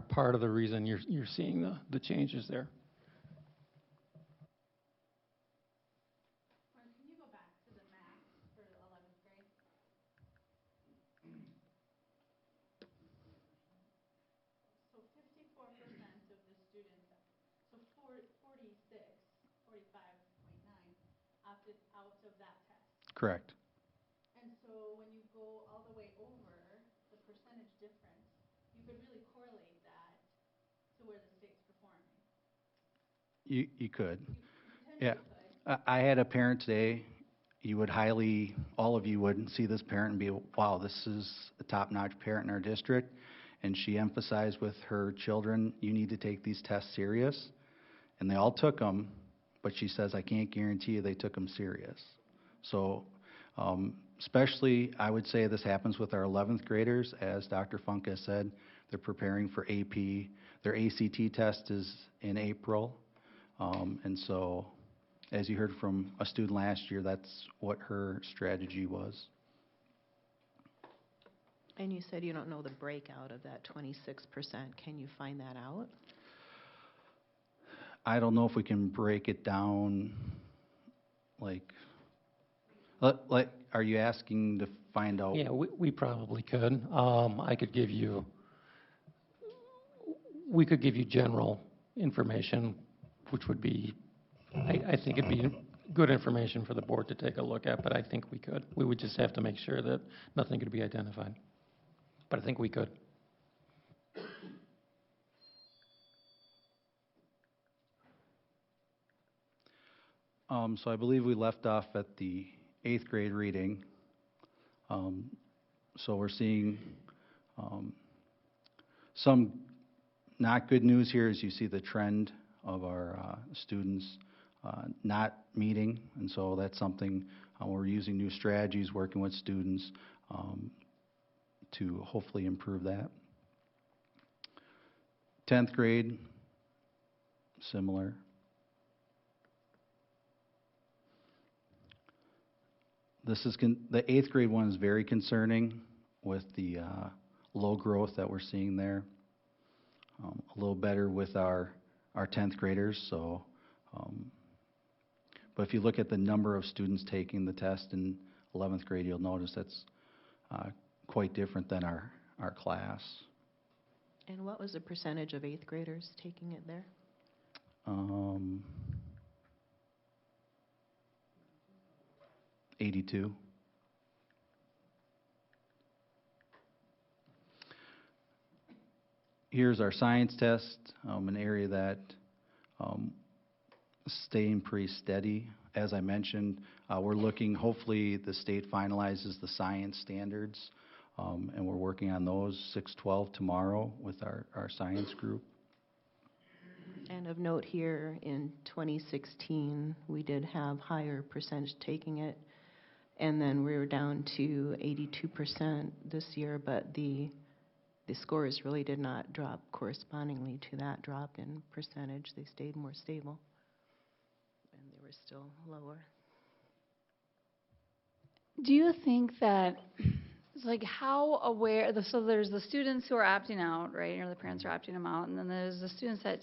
part of the reason you're seeing the changes there. Can you go back to the math for 11th grade? So 54% of the students, so 46, 45.9 opted out of that test. Correct. And so when you go all the way over the percentage difference, you could really correlate that to where the state's performing. You could. You Yeah. could. I had a parent today, all of you would see this parent and be, wow, this is a top-notch parent in our district. And she emphasized with her children, you need to take these tests serious. And they all took them, but she says, I can't guarantee you they took them serious. So especially, I would say this happens with our 11th graders. As Dr. Funk has said, they're preparing for AP. Their ACT test is in April. And so, as you heard from a student last year, that's what her strategy was. And you said you don't know the breakout of that 26%. Can you find that out? I don't know if we can break it down, like, are you asking to find out? Yeah, we probably could. We could give you general information, which would be, I think it'd be good information for the board to take a look at, but I think we could. We would just have to make sure that nothing could be identified. But I think we could. So I believe we left off at the 8th grade reading. So we're seeing some not good news here as you see the trend of our students not meeting. And so that's something we're using new strategies, working with students to hopefully improve that. 10th grade, similar. The 8th grade one is very concerning with the low growth that we're seeing there. A little better with our 10th graders. So, but if you look at the number of students taking the test in 11th grade, you'll notice that's quite different than our class. And what was the percentage of 8th graders taking it there? 82. Here's our science test, an area that um, staying pretty steady. As I mentioned, we're looking, hopefully the state finalizes the science standards, and we're working on those 6/12 tomorrow with our science group. And of note here, in 2016, we did have higher percentage taking it, and then we were down to 82% this year, but the scores really did not drop correspondingly to that drop in percentage. They stayed more stable, and they were still lower. Do you think that, it's like how aware, so there's the students who are opting out, right, or the parents are opting them out, and then there's the students that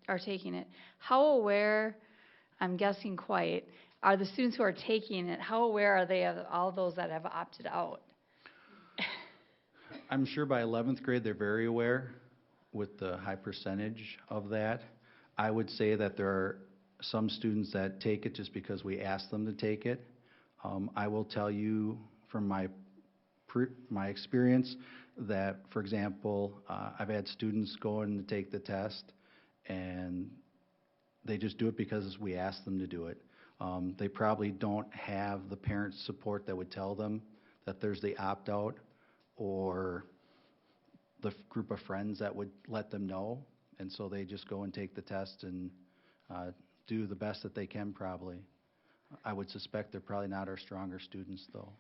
are taking it. How aware, I'm guessing quite, are the students who are taking it, how aware are they of all those that have opted out? I'm sure by 11th grade, they're very aware with the high percentage of that. I would say that there are some students that take it just because we ask them to take it. I will tell you from my experience that, for example, I've had students go in to take the test, and they just do it because we ask them to do it. They probably don't have the parent support that would tell them that there's the opt-out, or the group of friends that would let them know, and so they just go and take the test and do the best that they can probably. I would suspect they're probably not our stronger students, though.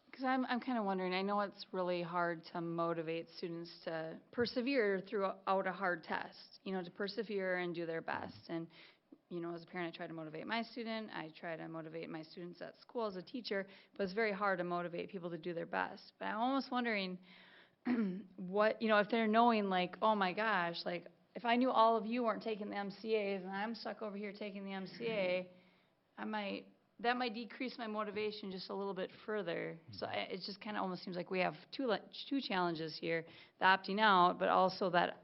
Because I'm kind of wondering, I know it's really hard to motivate students to persevere throughout a hard test, to persevere and do their best. And, as a parent, I try to motivate my student. I try to motivate my students at school as a teacher, but it's very hard to motivate people to do their best. But I'm almost wondering what, if they're knowing, like, oh my gosh, like, if I knew all of you weren't taking the MCAs and I'm stuck over here taking the MCA, that might decrease my motivation just a little bit further. So it just kind of almost seems like we have two challenges here: the opting out, but also that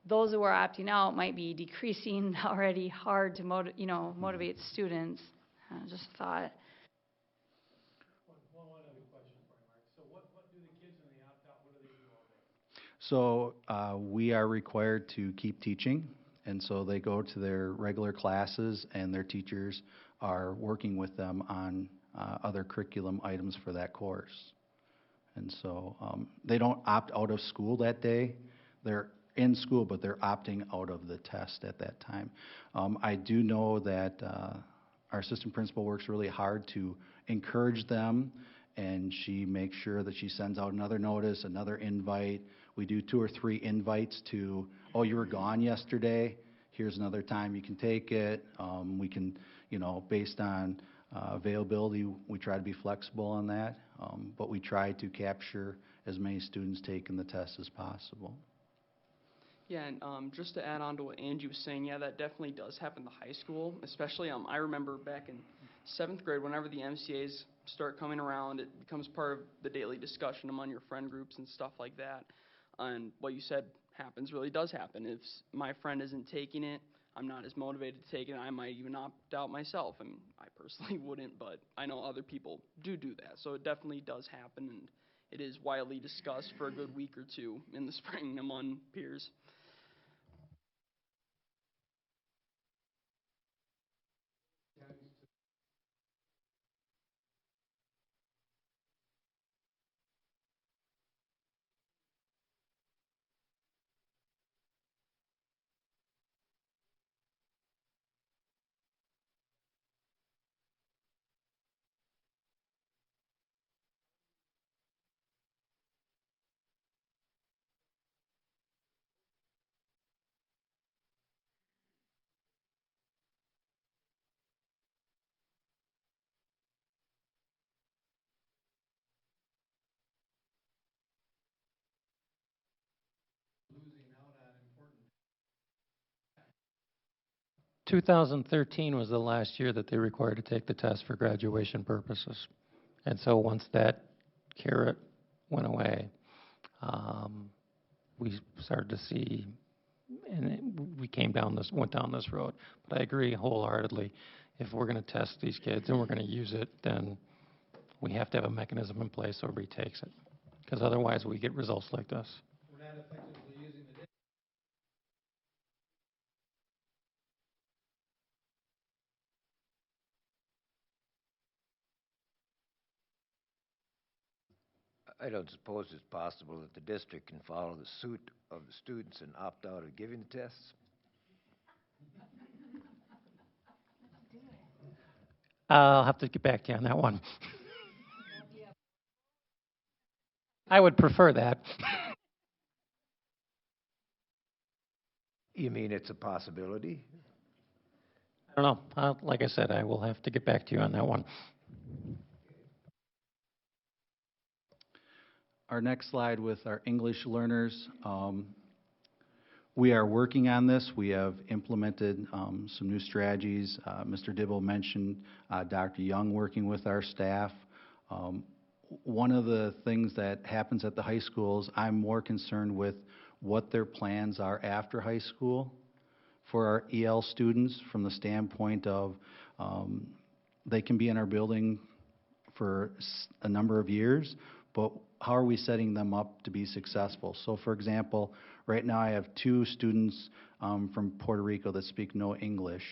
those who are opting out might be decreasing the already hard to motivate students. Just a thought. One other question for you, Mark. So what do the kids when they opt out, what do they do all day? So we are required to keep teaching, and so they go to their regular classes, and their teachers are working with them on other curriculum items for that course. And so they don't opt out of school that day. They're in school, but they're opting out of the test at that time. I do know that our assistant principal works really hard to encourage them, and she makes sure that she sends out another notice, another invite. We do 2 or 3 invites to, oh, you were gone yesterday, here's another time you can take it. We can, based on availability, we try to be flexible on that, but we try to capture as many students taking the test as possible. Yeah, and just to add on to what Angie was saying, yeah, that definitely does happen to high school. Especially, I remember back in 7th grade, whenever the MCAs start coming around, it becomes part of the daily discussion among your friend groups and stuff like that. And what you said really does happen. If my friend isn't taking it, I'm not as motivated to take it. I might even opt out myself. I mean, I personally wouldn't, but I know other people do that. So it definitely does happen, and it is widely discussed for a good week or two in the spring among peers. 2013 was the last year that they required to take the test for graduation purposes. And so once that carrot went away, we started to see, and we went down this road. But I agree wholeheartedly. If we're going to test these kids and we're going to use it, then we have to have a mechanism in place so everybody takes it. Because otherwise we get results like this. I don't suppose it's possible that the district can follow the suit of the students and opt out of giving the tests? I'll have to get back to you on that one. I would prefer that. You mean it's a possibility? I don't know. Like I said, I will have to get back to you on that one. Our next slide with our English learners. We are working on this. We have implemented some new strategies. Mr. Dibble mentioned Dr. Young working with our staff. One of the things that happens at the high schools, I'm more concerned with what their plans are after high school for our EL students from the standpoint of they can be in our building for a number of years, but how are we setting them up to be successful? So for example, right now I have 2 students from Puerto Rico that speak no English,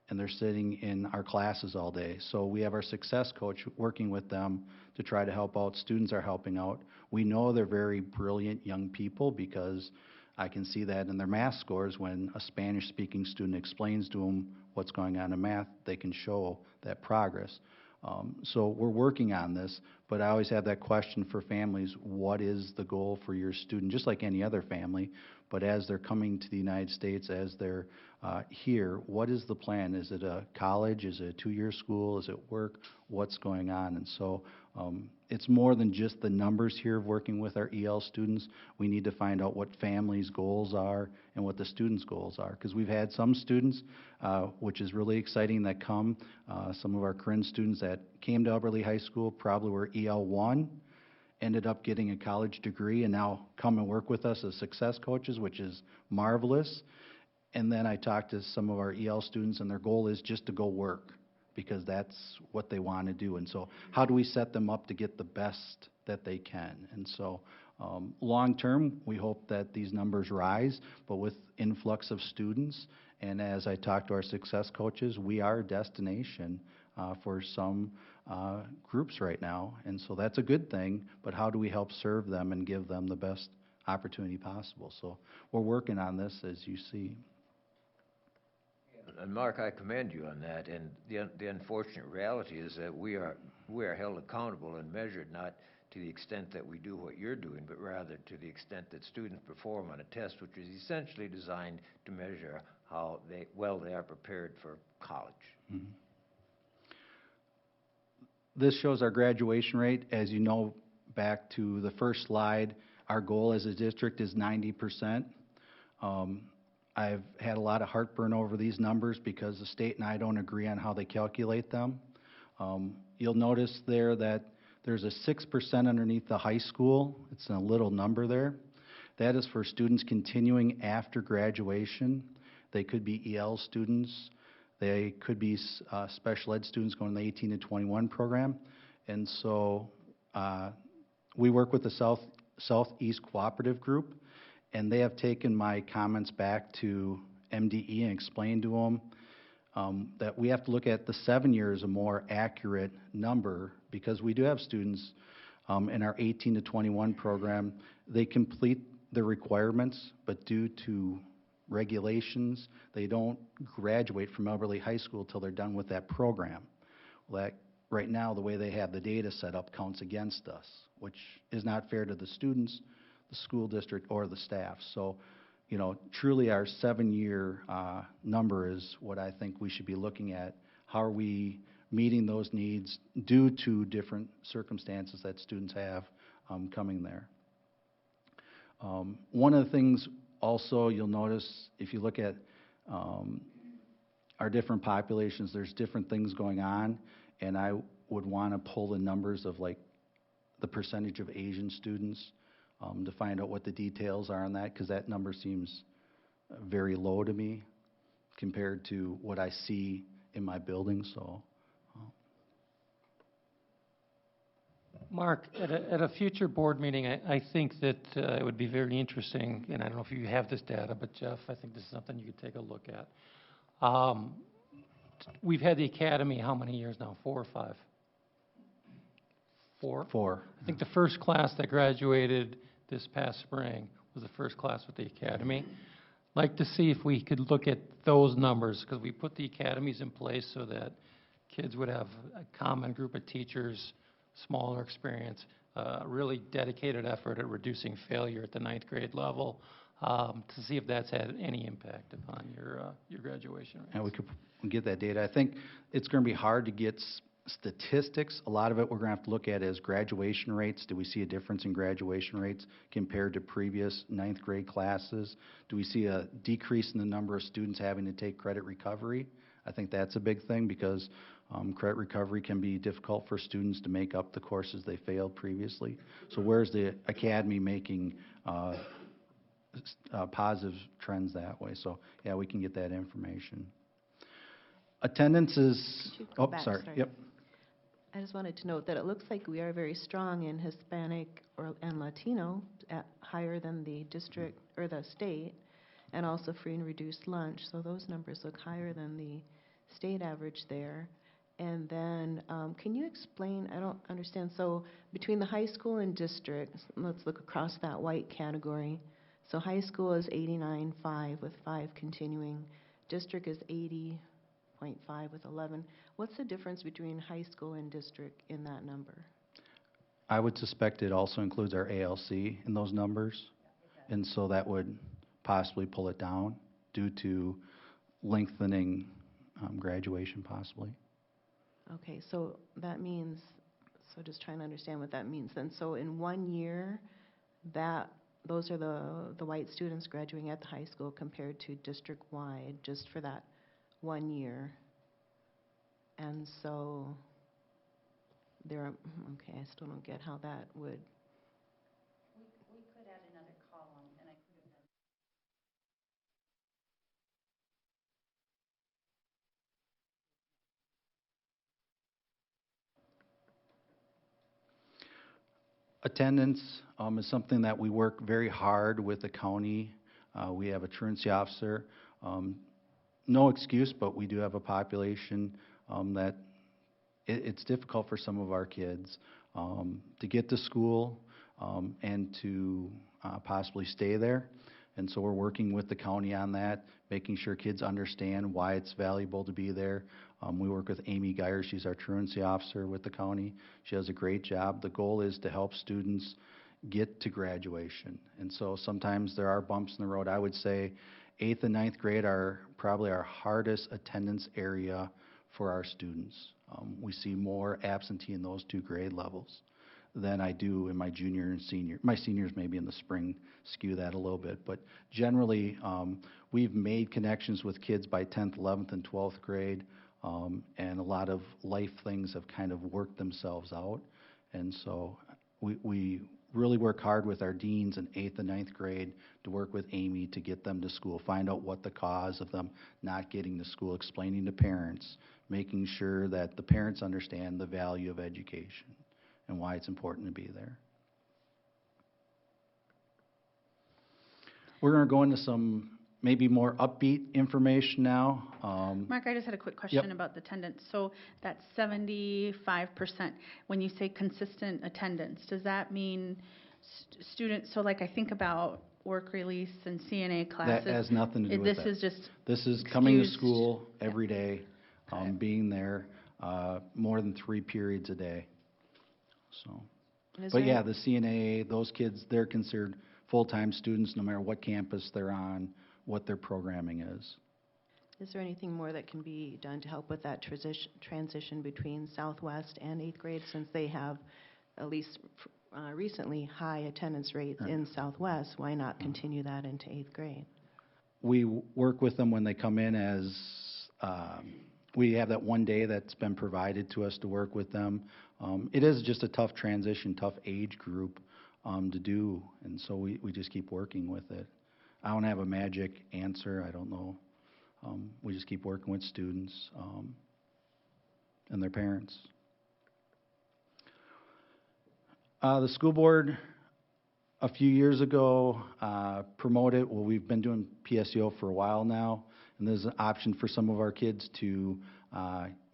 and they're sitting in our classes all day. So we have our success coach working with them to try to help out. Students are helping out. We know they're very brilliant young people because I can see that in their math scores. When a Spanish-speaking student explains to them what's going on in math, they can show that progress. So we're working on this, but I always have that question for families: what is the goal for your student? Just like any other family, but as they're coming to the United States, as they're here, what is the plan? Is it a college? Is it a 2-year school? Is it work? What's going on? And so it's more than just the numbers here of working with our EL students. We need to find out what families' goals are and what the students' goals are, because we've had some students, which is really exciting, that come. Some of our Corinne students that came to Alberley High School probably were EL1, ended up getting a college degree, and now come and work with us as success coaches, which is marvelous. And then I talked to some of our EL students, and their goal is just to go work, because that's what they want to do. And so how do we set them up to get the best that they can? And so long term, we hope that these numbers rise, but with influx of students, and as I talk to our success coaches, we are a destination for some groups right now. And so that's a good thing, but how do we help serve them and give them the best opportunity possible? So we're working on this, as you see. And Mark, I commend you on that, and the unfortunate reality is that we are held accountable and measured not to the extent that we do what you're doing, but rather to the extent that students perform on a test, which is essentially designed to measure how well they are prepared for college. Mm-hmm. This shows our graduation rate. As you know, back to the first slide, our goal as a district is 90%. I've had a lot of heartburn over these numbers because the state and I don't agree on how they calculate them. You'll notice there that there's a 6% underneath the high school. It's a little number there. That is for students continuing after graduation. They could be EL students. They could be special ed students going to the 18 to 21 program. And so we work with the Southeast Cooperative Group, and they have taken my comments back to MDE and explained to them that we have to look at the 7 years a more accurate number, because we do have students in our 18 to 21 program. They complete the requirements, but due to regulations, they don't graduate from Alberley High School till they're done with that program. Well, that, right now, the way they have the data set up counts against us, which is not fair to the students, the school district, or the staff. So, you know, truly our 7-year number is what I think we should be looking at. How are we meeting those needs due to different circumstances that students have coming there? One of the things also you'll notice, if you look at our different populations, there's different things going on, and I would want to pull the numbers of like the percentage of Asian students to find out what the details are on that, because that number seems very low to me compared to what I see in my building. So, Mark, at a future board meeting, I think that it would be very interesting, and I don't know if you have this data, but Jeff, I think this is something you could take a look at. We've had the academy how many years now? 4 or 5? 4? 4. I think the first class that graduated this past spring was the first class with the academy. Like to see if we could look at those numbers, because we put the academies in place so that kids would have a common group of teachers, smaller experience, really dedicated effort at reducing failure at the 9th grade level, to see if that's had any impact upon your graduation rates. And we could get that data. I think it's going to be hard to get statistics. A lot of it we're going to have to look at is graduation rates. Do we see a difference in graduation rates compared to previous 9th grade classes? Do we see a decrease in the number of students having to take credit recovery? I think that's a big thing because credit recovery can be difficult for students to make up the courses they failed previously. So where's the academy making positive trends that way? So yeah, we can get that information. Attendance is, Could you go oh, back? sorry, yep. I just wanted to note that it looks like we are very strong in Hispanic and Latino, at higher than the district or the state, and also free and reduced lunch. So those numbers look higher than the state average there. And then, can you explain, I don't understand, so between the high school and district, let's look across that white category. So high school is 89.5 with 5 continuing. District is 80.5 with 11. What's the difference between high school and district in that number? I would suspect it also includes our ALC in those numbers. And so that would possibly pull it down due to lengthening graduation possibly. Okay, so that means, so just trying to understand what that means then. So in 1 year, those are the white students graduating at the high school compared to district-wide, just for that 1 year. And so there, okay, I still don't get how that would. We could add another column, and I could have done. Attendance is something that we work very hard with the county. We have a truancy officer. No excuse, but we do have a population that it's difficult for some of our kids to get to school and to possibly stay there. And so we're working with the county on that, making sure kids understand why it's valuable to be there. We work with Amy Geyer. She's our truancy officer with the county. She does a great job. The goal is to help students get to graduation. And so sometimes there are bumps in the road. I would say 8th and 9th grade are probably our hardest attendance area for our students. We see more absentee in those 2 grade levels than I do in my junior and senior. My seniors maybe in the spring skew that a little bit, but generally we've made connections with kids by 10th, 11th, and 12th grade, and a lot of life things have kind of worked themselves out. And so we really work hard with our deans in 8th and 9th grade to work with Amy to get them to school, find out what the cause of them not getting to school, explaining to parents, making sure that the parents understand the value of education and why it's important to be there. We're going to go into some maybe more upbeat information now. Mark, I just had a quick question Yep. about the attendance. So that's 75%. When you say consistent attendance, does that mean students, so like I think about work release and CNA classes. That has nothing to do with that. This is just This is coming to excused. school every day, being there more than 3 periods a day. So, Is but there yeah, the CNA, those kids, they're considered full-time students no matter what campus they're on, what their programming is. Is there anything more that can be done to help with that transition between Southwest and 8th grade, since they have, at least recently, high attendance rates in Southwest? Why not continue that into 8th grade? We work with them when they come in as, we have that one day that's been provided to us to work with them. It is just a tough transition, tough age group to do, and so we just keep working with it. I don't have a magic answer, I don't know. We just keep working with students and their parents. The school board a few years ago promoted, well, we've been doing PSEO for a while now, and there's an option for some of our kids to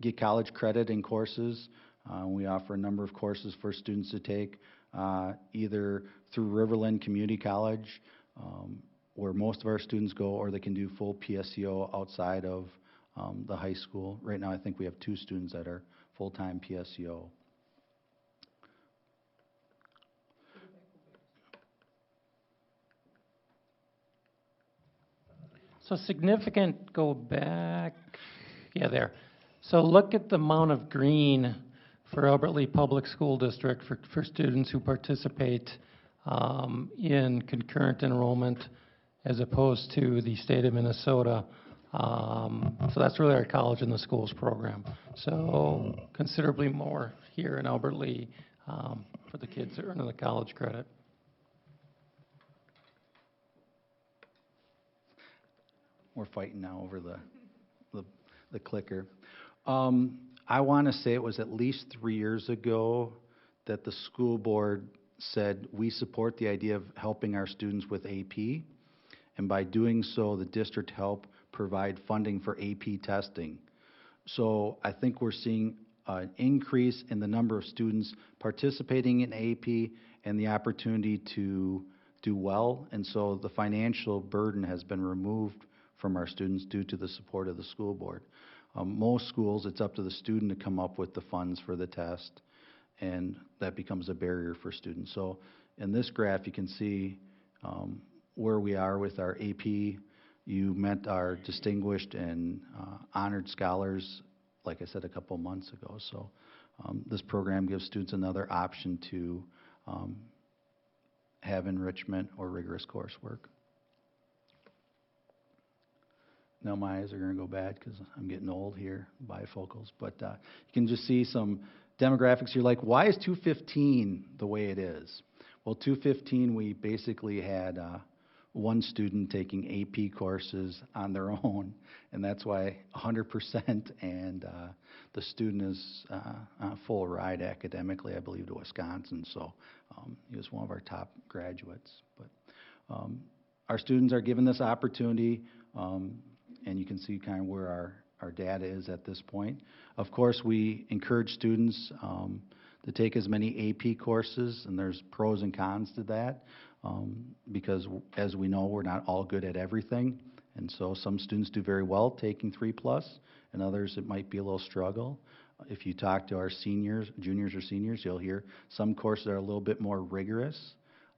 get college credit in courses. We offer a number of courses for students to take, either through Riverland Community College, where most of our students go, or they can do full PSEO outside of the high school. Right now, I think we have 2 students that are full-time PSEO. So significant, go back, yeah, there. So look at the amount of green for Albert Lee Public School District for students who participate in concurrent enrollment as opposed to the state of Minnesota. So that's really our college in the schools program. So considerably more here in Albert Lee for the kids that earn the college credit. We're fighting now over the clicker. I want to say it was at least 3 years ago that the school board said we support the idea of helping our students with AP, and by doing so, the district helped provide funding for AP testing. So I think we're seeing an increase in the number of students participating in AP and the opportunity to do well, and so the financial burden has been removed from our students due to the support of the school board. Most schools, it's up to the student to come up with the funds for the test, and that becomes a barrier for students. So in this graph, you can see where we are with our AP. You met our distinguished and honored scholars, like I said, a couple months ago. So this program gives students another option to have enrichment or rigorous coursework. Now my eyes are going to go bad because I'm getting old here, bifocals. But you can just see some demographics. You're like, why is 215 the way it is? Well, 215, we basically had one student taking AP courses on their own, and that's why 100%, and the student is on a full ride academically, I believe, to Wisconsin. So he was one of our top graduates. But our students are given this opportunity. And you can see kind of where our data is at this point. Of course, we encourage students to take as many AP courses, and there's pros and cons to that, because as we know, we're not all good at everything, and so some students do very well taking 3+, and others it might be a little struggle. If you talk to our seniors, juniors or seniors, you'll hear some courses are a little bit more rigorous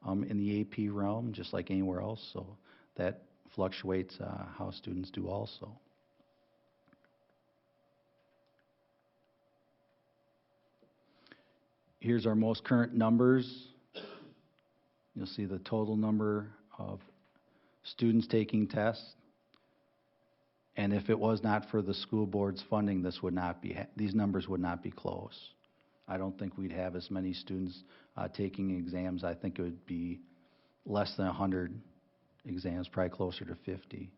in the AP realm, just like anywhere else, so that fluctuates how students do also. Here's our most current numbers. You'll see the total number of students taking tests. And if it was not for the school board's funding, this would not be, these numbers would not be close. I don't think we'd have as many students taking exams. I think it would be less than 100 exams, probably closer to 50.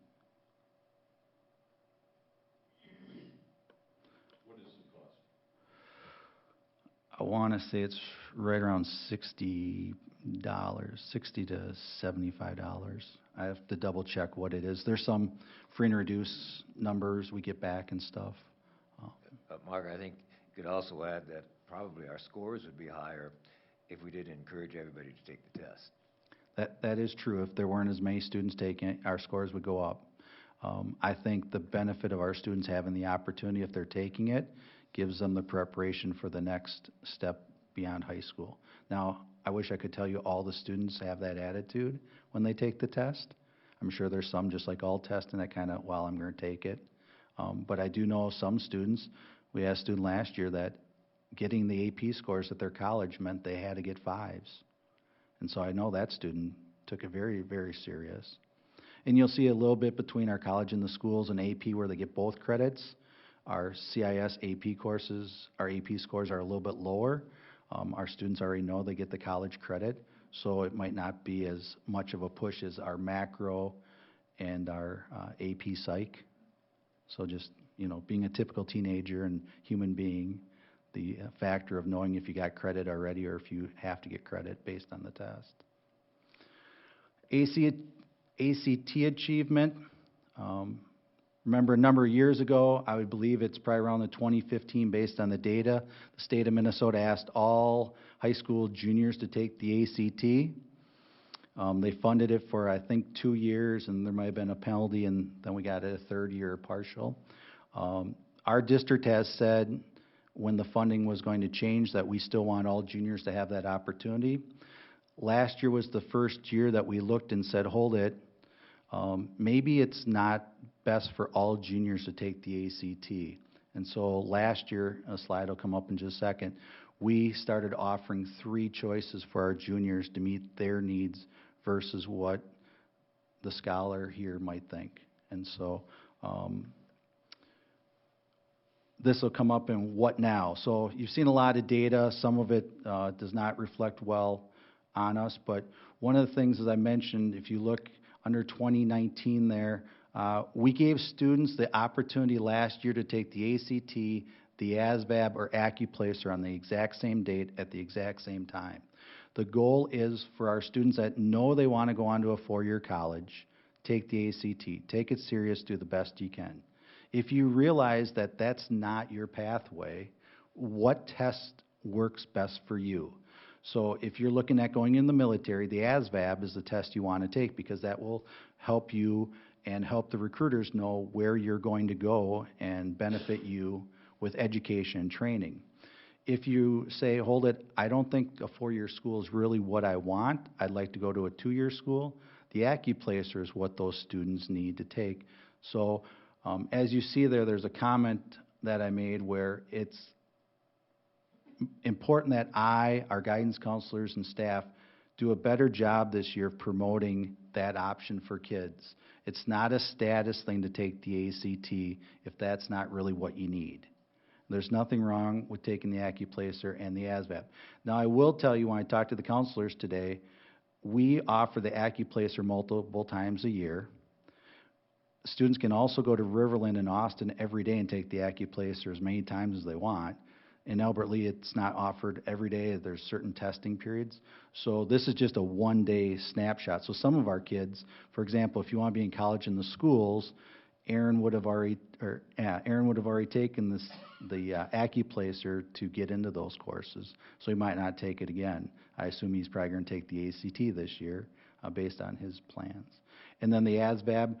What is the cost? I want to say it's right around $60, $60 to $75. I have to double check what it is. There's some free and reduced numbers we get back and stuff. Mark, I think you could also add that probably our scores would be higher if we did encourage everybody to take the test. That is true. If there weren't as many students taking it, our scores would go up. I think the benefit of our students having the opportunity, if they're taking it, gives them the preparation for the next step beyond high school. Now, I wish I could tell you all the students have that attitude when they take the test. I'm sure there's some, just like all testing, that kind of, well, I'm going to take it. But I do know some students, we had a student last year that getting the AP scores at their college meant they had to get 5s. And so I know that student took it very, very serious. And you'll see a little bit between our college and the schools and AP where they get both credits. Our CIS AP courses, our AP scores are a little bit lower. Our students already know they get the college credit, so it might not be as much of a push as our macro and our AP psych. So just, you know, being a typical teenager and human being, the factor of knowing if you got credit already or if you have to get credit based on the test. ACT achievement, Remember, a number of years ago, I would believe it's probably around the 2015, based on the data, the state of Minnesota asked all high school juniors to take the ACT. They funded it for, I think, 2 years, and there might have been a penalty, and then we got a third year partial. Our district has said, when the funding was going to change, that we still want all juniors to have that opportunity. Last year was the first year that we looked and said, hold it, maybe it's not best for all juniors to take the ACT. And so last year, a slide will come up in just a second, we started offering 3 choices for our juniors to meet their needs versus what the scholar here might think. And so this will come up in what now. So you've seen a lot of data. Some of it does not reflect well on us, but one of the things, as I mentioned, if you look under 2019 there, we gave students the opportunity last year to take the ACT, the ASVAB, or AccuPlacer on the exact same date at the exact same time. The goal is for our students that know they want to go on to a 4-year college, take the ACT, take it serious, do the best you can. If you realize that that's not your pathway, what test works best for you? So if you're looking at going in the military, the ASVAB is the test you want to take, because that will help you and help the recruiters know where you're going to go and benefit you with education and training. If you say, hold it, I don't think a 4-year school is really what I want, I'd like to go to a 2-year school, the AccuPlacer is what those students need to take. So as you see there, there's a comment that I made where it's important that our guidance counselors and staff do a better job this year of promoting that option for kids. It's not a status thing to take the ACT if that's not really what you need. There's nothing wrong with taking the AccuPlacer and the ASVAB. Now, I will tell you, when I talked to the counselors today, we offer the AccuPlacer multiple times a year. Students can also go to Riverland and Austin every day and take the AccuPlacer as many times as they want. In Albert Lee, it's not offered every day. There's certain testing periods. So this is just a one-day snapshot. So some of our kids, for example, if you want to be in college in the schools, Aaron would have already taken the AccuPlacer to get into those courses. So he might not take it again. I assume he's probably going to take the ACT this year based on his plans. And then the ASVAB,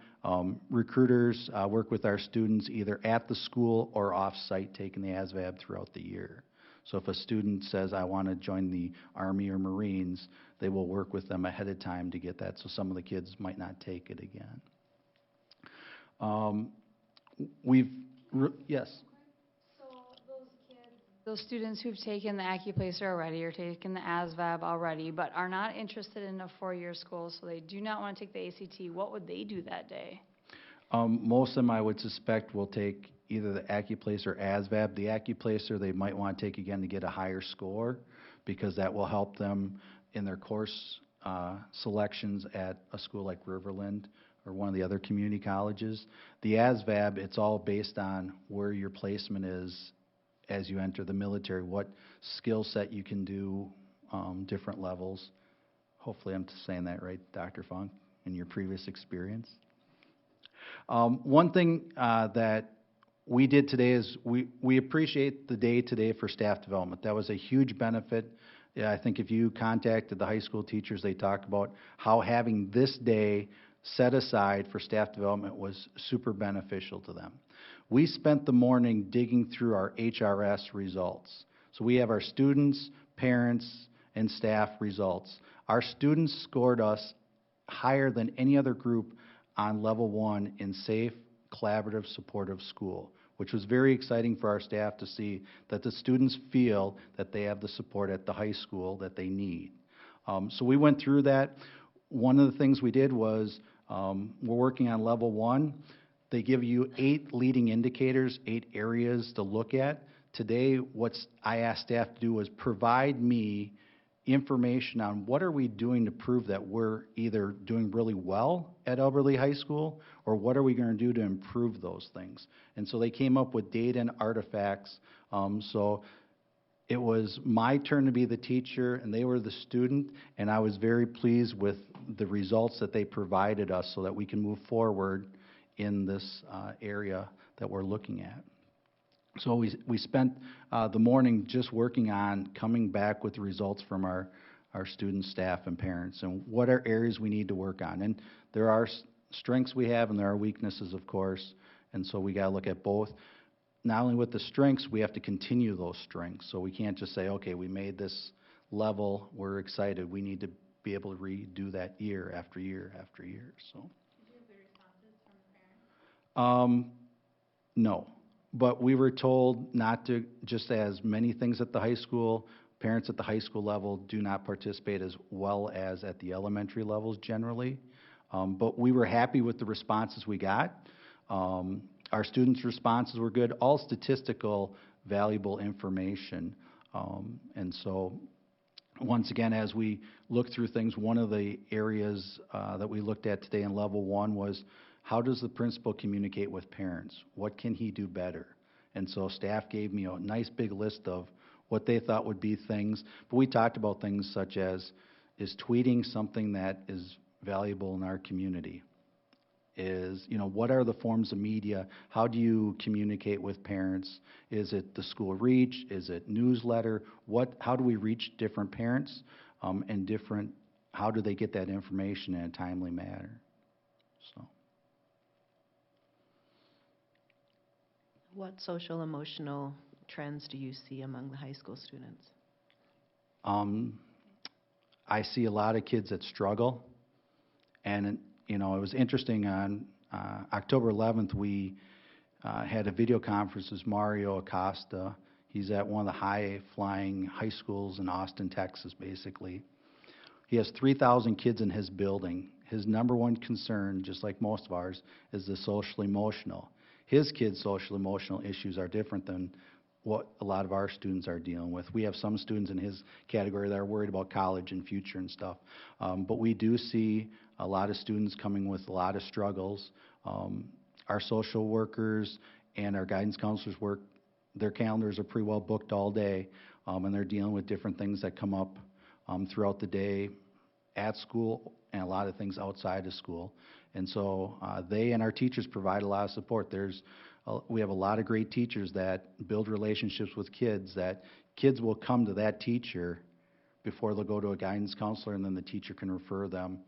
recruiters work with our students either at the school or off-site taking the ASVAB throughout the year. So if a student says, I want to join the Army or Marines, they will work with them ahead of time to get that, so some of the kids might not take it again. Yes? So those kids, those students who've taken the AccuPlacer already or taken the ASVAB already, but are not interested in a 4-year school, so they do not want to take the ACT, what would they do that day? Most of them, I would suspect, will take either the AccuPlacer or ASVAB. The AccuPlacer they might want to take again to get a higher score, because that will help them in their course selections at a school like Riverland or one of the other community colleges. The ASVAB, it's all based on where your placement is as you enter the military, what skill set you can do, different levels. Hopefully I'm saying that right, Dr. Funk, in your previous experience. One thing that we did today is we appreciate the day today for staff development. That was a huge benefit. Yeah, I think if you contacted the high school teachers, they talked about how having this day set aside for staff development was super beneficial to them. We spent the morning digging through our HRS results. So we have our students, parents, and staff results. Our students scored us higher than any other group on level 1 in safe, collaborative, supportive school, which was very exciting for our staff to see that the students feel that they have the support at the high school that they need. So we went through that. One of the things we did was we're working on level 1. They give you 8 leading indicators, 8 areas to look at. Today, what I asked staff to do was provide me information on what are we doing to prove that we're either doing really well at Elberly High School, or what are we going to do to improve those things. And so they came up with data and artifacts. So it was my turn to be the teacher, and they were the student, and I was very pleased with the results that they provided us so that we can move forward in this area that we're looking at. So we spent the morning just working on coming back with the results from our students, staff, and parents, and what are areas we need to work on. And there are strengths we have, and there are weaknesses, of course, and so we got to look at both. Not only with the strengths, we have to continue those strengths. So we can't just say, okay, we made this level, we're excited. We need to be able to redo that year after year after year. So. Did you have the responses from parents? No, but we were told not to, just as many things at the high school, parents at the high school level do not participate as well as at the elementary levels generally. But we were happy with the responses we got. Our students' responses were good, all statistical, valuable information. And so, once again, as we look through things, one of the areas that we looked at today in level 1 was, how does the principal communicate with parents? What can he do better? And so staff gave me a nice big list of what they thought would be things. But we talked about things such as, is tweeting something that is valuable in our community? Is, what are the forms of media? How do you communicate with parents? Is it the school reach? Is it newsletter? How do we reach different parents and how do they get that information in a timely manner? So. What social emotional trends do you see among the high school students? I see a lot of kids that struggle, and it was interesting. On October 11th, we had a video conference with Mario Acosta. He's at one of the high-flying high schools in Austin, Texas, basically. He has 3,000 kids in his building. His number one concern, just like most of ours, is the social-emotional. His kids' social-emotional issues are different than what a lot of our students are dealing with. We have some students in his category that are worried about college and future and stuff. But we do see a lot of students coming with a lot of struggles. Our social workers and our guidance counselors their calendars are pretty well booked all day, and they're dealing with different things that come up throughout the day at school and a lot of things outside of school. And so they and our teachers provide a lot of support. We have a lot of great teachers that build relationships with kids, that kids will come to that teacher before they'll go to a guidance counselor, and then the teacher can refer them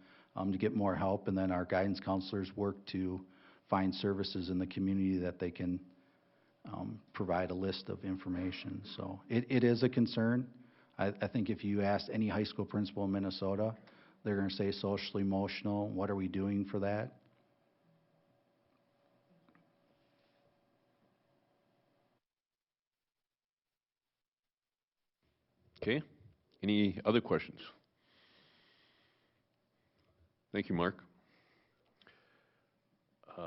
to get more help, and then our guidance counselors work to find services in the community that they can provide a list of information. So it is a concern. I think if you ask any high school principal in Minnesota, they're going to say social emotional. What are we doing for that? Okay. Any other questions? Thank you, Mark.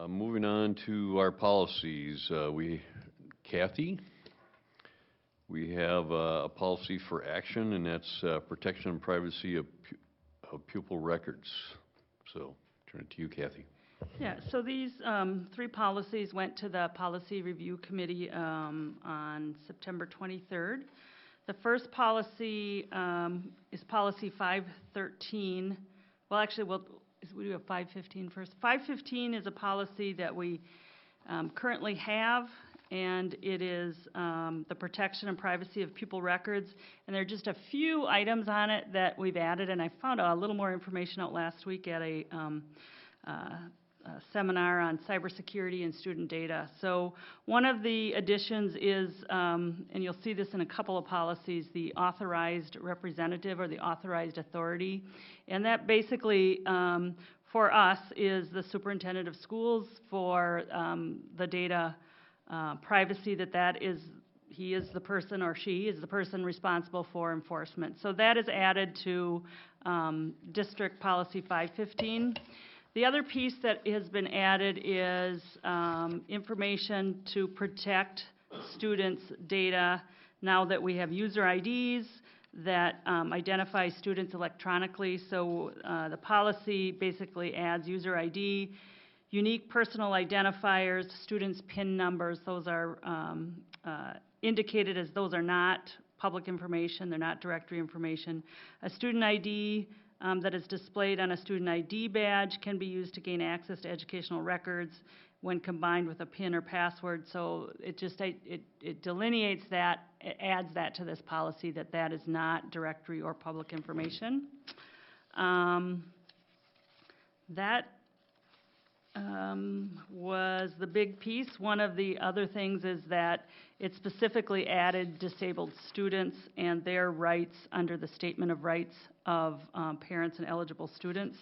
Moving on to our policies. Kathy, we have a policy for action, and that's protection and privacy of pupil records. So, turn it to you, Kathy. Yeah, so these 3 policies went to the Policy Review Committee on September 23rd. The first policy is Policy 513. Well, actually, we do have 515 first. 515 is a policy that we currently have, and it is the protection and privacy of pupil records. And there are just a few items on it that we've added, and I found a little more information out last week at a seminar on cybersecurity and student data. So one of the additions is, and you'll see this in a couple of policies, the authorized representative or the authorized authority. And that basically, for us, is the superintendent of schools for the data privacy he is the person, or she is the person responsible for enforcement. So that is added to District Policy 515. The other piece that has been added is information to protect students' data now that we have user IDs that identify students electronically. So the policy basically adds user ID, unique personal identifiers, students' PIN numbers. Those are indicated as those are not public information, they're not directory information. A student ID, that is displayed on a student ID badge can be used to gain access to educational records when combined with a PIN or password. So it delineates that, it adds that to this policy, that is not directory or public information. That was the big piece. One of the other things is that it specifically added disabled students and their rights under the Statement of Rights of Parents and Eligible Students,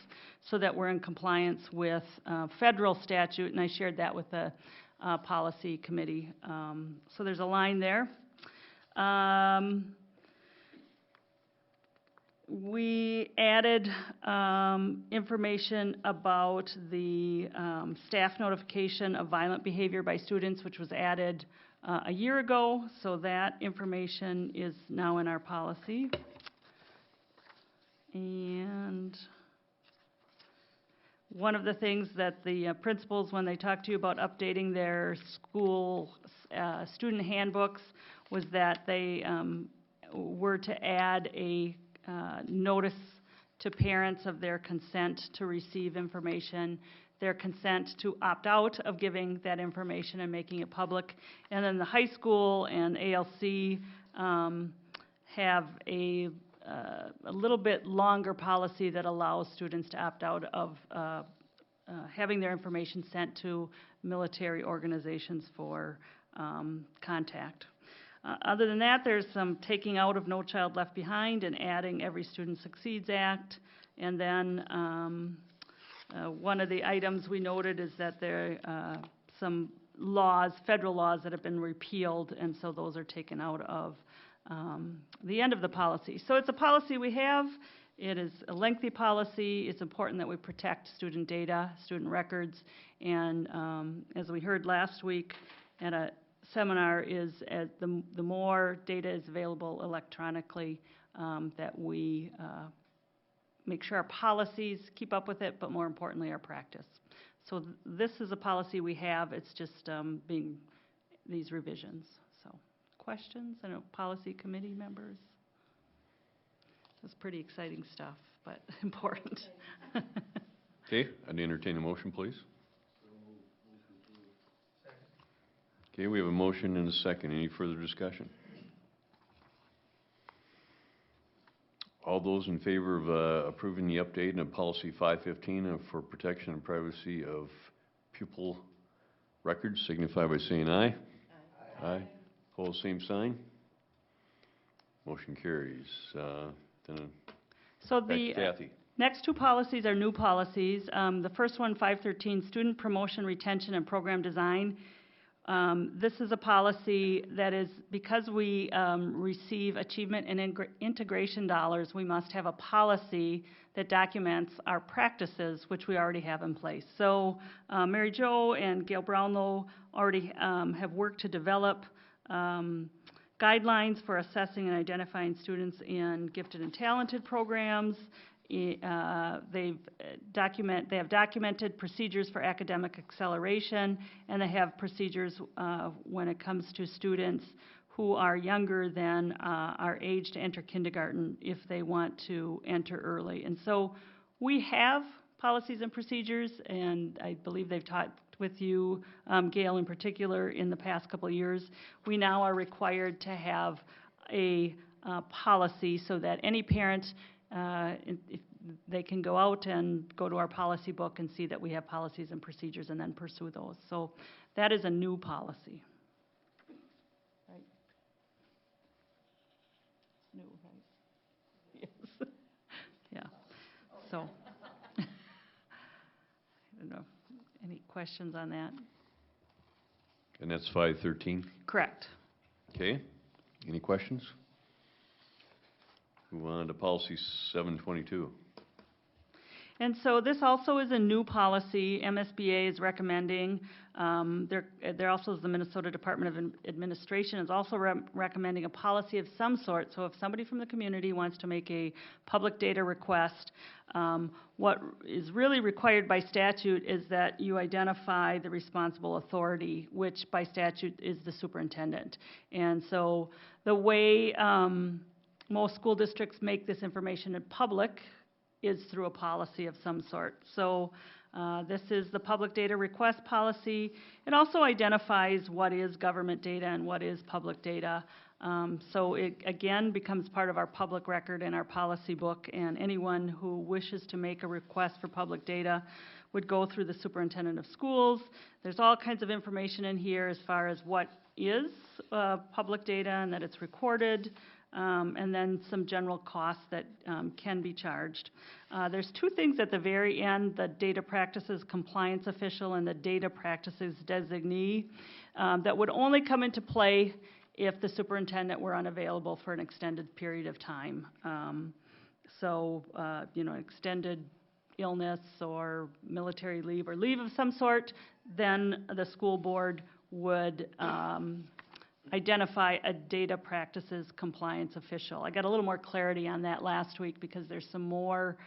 so that we're in compliance with federal statute, and I shared that with the policy committee. So there's a line there. We added information about the staff notification of violent behavior by students, which was added a year ago, so that information is now in our policy. And one of the things that the principals, when they talk to you about updating their school student handbooks, was that they were to add a notice to parents of their consent to receive information, their consent to opt out of giving that information and making it public. And then the high school and ALC have a little bit longer policy that allows students to opt out of having their information sent to military organizations for contact. Other than that, there's some taking out of No Child Left Behind and adding Every Student Succeeds Act. And then one of the items we noted is that there are some laws, federal laws, that have been repealed, and so those are taken out of the end of the policy. So it's a policy we have. It is a lengthy policy. It's important that we protect student data, student records, and as we heard last week at a seminar, is the more data is available electronically, that we make sure our policies keep up with it, but more importantly, our practice. So this is a policy we have. It's just being these revisions. So questions? I know policy committee members. It's pretty exciting stuff, but important. Okay, I'd entertain a motion, please. Okay, we have a motion and a second. Any further discussion? All those in favor of approving the update in Policy 515 for protection and privacy of pupil records signify by saying aye. Aye. Aye. Opposed, same sign. Motion carries. So back to the Kathy. Next two policies are new policies. The first one, 513, Student Promotion, Retention, and Program Design. This is a policy that is, because we receive achievement and integration dollars, we must have a policy that documents our practices, which we already have in place. So Mary Jo and Gail Brownlow already have worked to develop guidelines for assessing and identifying students in gifted and talented programs. They have documented procedures for academic acceleration, and they have procedures when it comes to students who are younger than are age to enter kindergarten if they want to enter early. And so we have policies and procedures, and I believe they've talked with you, Gail in particular, in the past couple of years. We now are required to have a policy so that any parent, if they can go out and go to our policy book and see that we have policies and procedures and then pursue those. So that is a new policy. Right? New, right? Yes. Yeah. So, I don't know. Any questions on that? And that's 513? Correct. Okay. Any questions? Move on to policy 722. And so this also is a new policy. MSBA is recommending. There also is the Minnesota Department of Administration is also recommending a policy of some sort. So if somebody from the community wants to make a public data request, what is really required by statute is that you identify the responsible authority, which by statute is the superintendent. And so the way most school districts make this information public is through a policy of some sort. So this is the public data request policy. It also identifies what is government data and what is public data. So it, again, becomes part of our public record in our policy book, and anyone who wishes to make a request for public data would go through the superintendent of schools. There's all kinds of information in here as far as what is public data and that it's recorded, and then some general costs that can be charged. There's two things at the very end, the data practices compliance official and the data practices designee, that would only come into play if the superintendent were unavailable for an extended period of time. Extended illness or military leave or leave of some sort, then the school board would identify a data practices compliance official. I got a little more clarity on that last week because there's some more,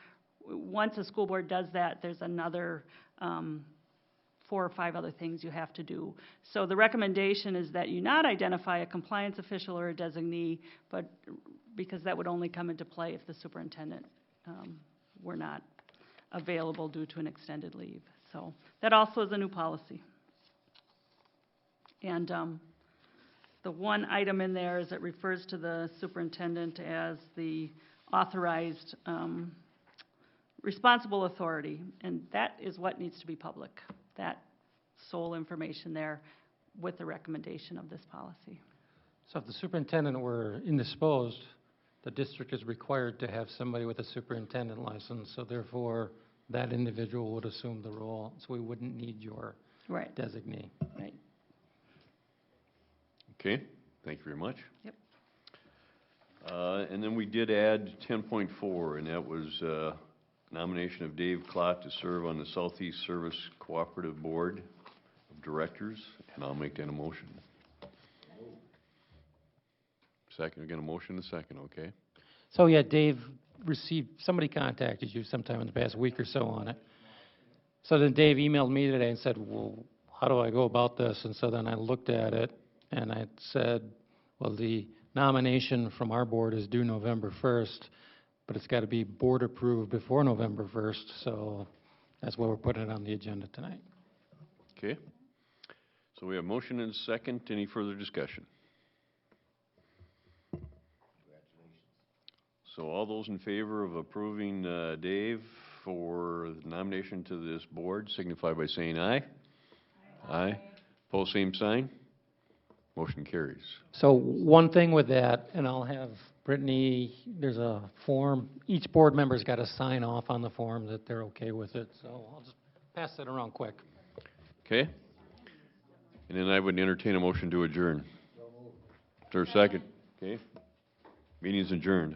once a school board does that, there's another 4 or 5 other things you have to do. So the recommendation is that you not identify a compliance official or a designee, but because that would only come into play if the superintendent were not available due to an extended leave. So that also is a new policy. And the one item in there is it refers to the superintendent as the authorized responsible authority, and that is what needs to be public, that sole information there with the recommendation of this policy. So if the superintendent were indisposed, the district is required to have somebody with a superintendent license, so therefore that individual would assume the role, so we wouldn't need your Right. designee. Right. Okay, thank you very much. Yep. And then we did add 10.4, and that was nomination of Dave Klott to serve on the Southeast Service Cooperative Board of Directors, and I'll make that a motion. Second, again, a motion, a second, okay? So yeah, Dave somebody contacted you sometime in the past week or so on it. So then Dave emailed me today and said, well, how do I go about this? And so then I looked at it and I said, well, the nomination from our board is due November 1st, but it's got to be board approved before November 1st, so that's why we're putting it on the agenda tonight. Okay. So we have motion and a second. Any further discussion? So all those in favor of approving Dave for nomination to this board signify by saying aye. Aye. Pose same sign. Motion carries. So one thing with that, and I'll have Brittany, there's a form, each board member's got to sign off on the form that they're okay with it, so I'll just pass that around quick. Okay. And then I would entertain a motion to adjourn. Is there a second? Okay. Meeting's adjourned.